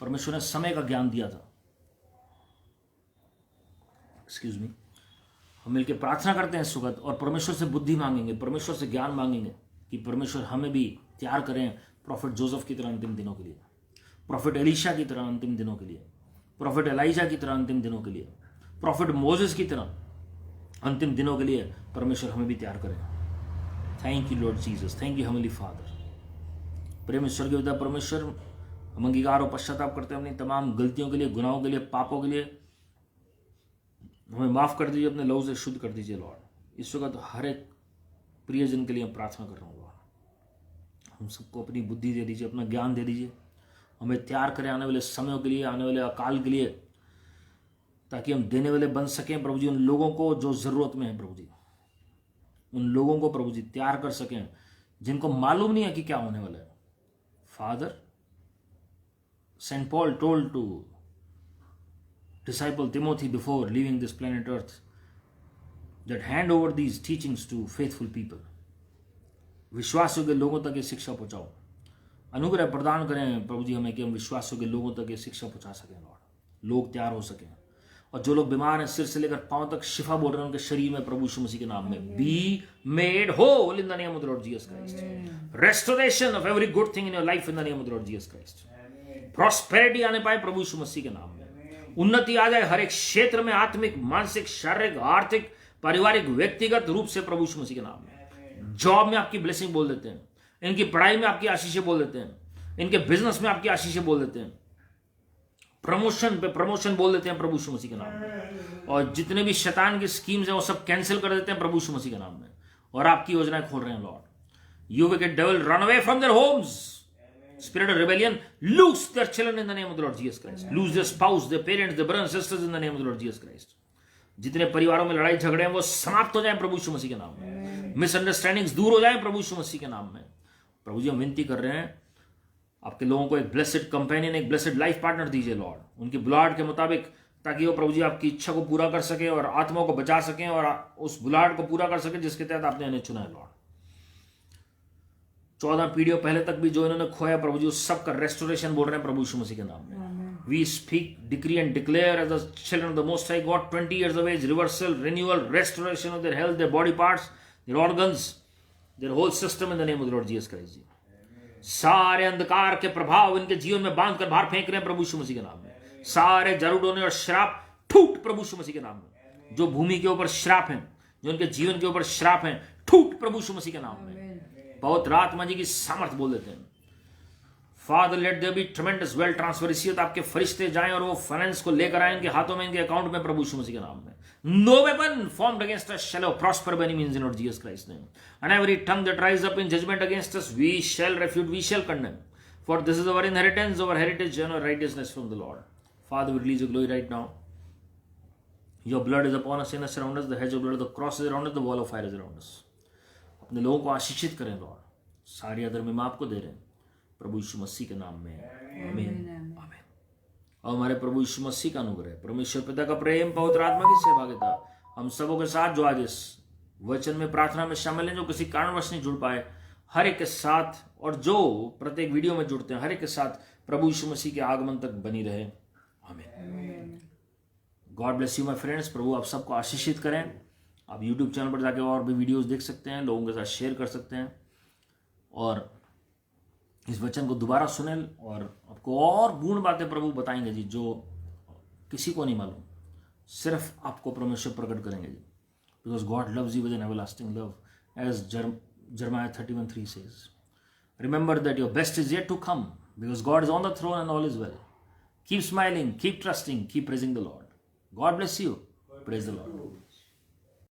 परमेश्वर ने समय का ज्ञान दिया था। Excuse me. हम मिलकर प्रार्थना करते हैं इस वक्त और परमेश्वर से बुद्धि मांगेंगे, परमेश्वर से ज्ञान मांगेंगे कि परमेश्वर हमें भी तैयार करें प्रॉफिट जोसेफ की तरह अंतिम दिनों के लिए, प्रॉफिट एलीशा की तरह अंतिम दिनों के लिए, प्रॉफिट एलाइजा की तरह अंतिम दिनों के लिए, प्रॉफिट मोजेस की तरह अंतिम दिनों के लिए परमेश्वर हमें भी तैयार करें। Thank you Lord Jesus, thank you heavenly Father. प्रेमेश्वर के पिता परमेश्वर, हम अंगीकार और पश्चाताप करते हैं अपनी तमाम गलतियों के लिए, गुनाहों के लिए, पापों के लिए। हमें माफ कर दीजिए, अपने लहू से शुद्ध कर दीजिए लॉर्ड। इस वक्त हर एक प्रियजन के लिए हम प्रार्थना कर रहा हूँ लॉर्ड, हम सबको अपनी बुद्धि दे दीजिए, अपना ज्ञान दे दीजिए, हमें तैयार करें आने वाले समयों के लिए, आने वाले अकाल के लिए, ताकि हम देने वाले बन सकें प्रभु जी उन लोगों को जो ज़रूरत में है प्रभु जी, उन लोगों को प्रभु जी तैयार कर सकें जिनको मालूम नहीं है कि क्या होने वाला है। Father, Saint Paul told to disciple Timothy before leaving this planet earth that hand over these teachings to faithful people. विश्वास योग्य लोगों तक ये शिक्षा पहुंचाओ। अनुग्रह प्रदान करें प्रभु जी हमें कि हम विश्वास योग्य लोगों तक ये शिक्षा पहुंचा सकें लॉर्ड, लोग तैयार हो सकें। और जो लोग बीमार हैं सिर से लेकर पांव तक शिफा बोल रहे हैं उनके शरीर में प्रभु यीशु मसीह के नाम में be made whole in the name of the Lord Jesus Christ. Restoration of every good thing in your life in the name of the Lord Jesus Christ. Prosperity आने पाए प्रभु यीशु मसीह के नाम में, उन्नति आ जाए हर एक क्षेत्र में, आत्मिक, मानसिक, शारीरिक, आर्थिक, पारिवारिक, व्यक्तिगत रूप से प्रभु यीशु मसीह के नाम में। जॉब में आपकी ब्लेसिंग बोल देते हैं, इनकी पढ़ाई में आपकी आशीषें बोल देते हैं, इनके बिजनेस में आपकी आशीषें बोल देते हैं, प्रमोशन पे प्रमोशन बोल देते हैं प्रभु यीशु मसीह के नाम में। और जितने भी शैतान की स्कीम्स हैं वो सब कैंसिल कर देते हैं प्रभु यीशु मसीह के नाम में, और आपकी योजनाएं खोल रहे हैं Lord. You wicked devil run away from their homes, spirit of rebellion, loose their children in the name of the Lord Jesus Christ. Loose their spouse, their parents, their brothers and sisters in the name of the Lord Jesus Christ. जितने परिवारों में लड़ाई झगड़े हैं वो समाप्त हो जाएं प्रभु यीशु मसीह के नाम में। मिसअंडरस्टैंडिंग्स दूर हो जाएं प्रभु यीशु मसीह के नाम में। प्रभु जी हम विनती कर रहे हैं, आपके लोगों को एक ब्लेसेड कंपेनियन, एक ब्लेसेड लाइफ पार्टनर दीजिए लॉर्ड, उनकी बुलाहट के मुताबिक, ताकि वो प्रभु जी आपकी इच्छा को पूरा कर सके और आत्माओं को बचा सकें और उस बुलाहट को पूरा कर सके जिसके तहत आपने इन्हें चुना है लॉर्ड। 14 पीढ़ियों पहले तक भी जो इन्होंने खोया प्रभु जी उस सब का रेस्टोरेशन बोल रहे हैं प्रभु यीशु मसीह के नाम में। We speak, decree and declare as the children of the Most High God 20 years of age, reversal, renewal, restoration of their health, their body parts, their organs, their whole system in the name of the Lord Jesus Christ जी। सारे अंधकार के प्रभाव इनके जीवन में बांध कर बाहर फेंक रहे हैं प्रभु यीशु मसीह के नाम में। सारे जरूरतों और श्राप ठूट प्रभु यीशु मसीह के नाम में। जो भूमि के ऊपर श्राप हैं, जो उनके जीवन के ऊपर श्राप हैं, ठूट प्रभु यीशु मसीह के नाम में। बहुत रात माँ जी की सामर्थ बोल देते हैं। Father let there be tremendous wealth transfer, इसी आपके फरिश्ते जाएं और वो फाइनेंस को लेकर आए इनके हाथों में, इनके अकाउंट में प्रभु यीशु मसीह के नाम में। No weapon formed against us shall prosper by any means in Lord Jesus Christ name, and every tongue that rise up in judgment against us we shall refute, we shall condemn, for this is our inheritance, our heritage and our righteousness from the Lord. Father we release your glory right now. Your blood is upon us, in us, around us, the hedge of blood, the cross is around us, the wall of fire is around us. अपने लोगों को आशीषित करें Lord, सारी other में आपको दे रहे हैं प्रभु यीशु मसीह के नाम में, आमीन आमीन। और हमारे प्रभु यीशु मसीह का अनुग्रह, परमेश्वर पिता का प्रेम, पवित्र आत्मा की सहभागिता हम सबों के साथ जो आज इस वचन में प्रार्थना में शामिल हैं, जो किसी कारणवश नहीं जुड़ पाए, हर एक के साथ, और जो प्रत्येक वीडियो में जुड़ते हैं हर एक के साथ प्रभु यीशु मसीह के आगमन तक बनी रहे, आमीन। God bless you my friends. प्रभु आप सबको आशीषित करें। आप यूट्यूब चैनल पर जाके और भी वीडियोस देख सकते हैं, लोगों के साथ शेयर कर सकते हैं, और इस वचन को दोबारा सुने और आपको और गुण बातें प्रभु बताएंगे जी, जो किसी को नहीं मालूम, सिर्फ आपको परमेश्वर प्रकट करेंगे जी। Because God loves you with an everlasting love, as Jeremiah 31:3 says. Remember that your best is yet to come, because God is on the throne and all is well. Keep smiling, keep trusting, keep praising the Lord. God bless you. Praise the Lord.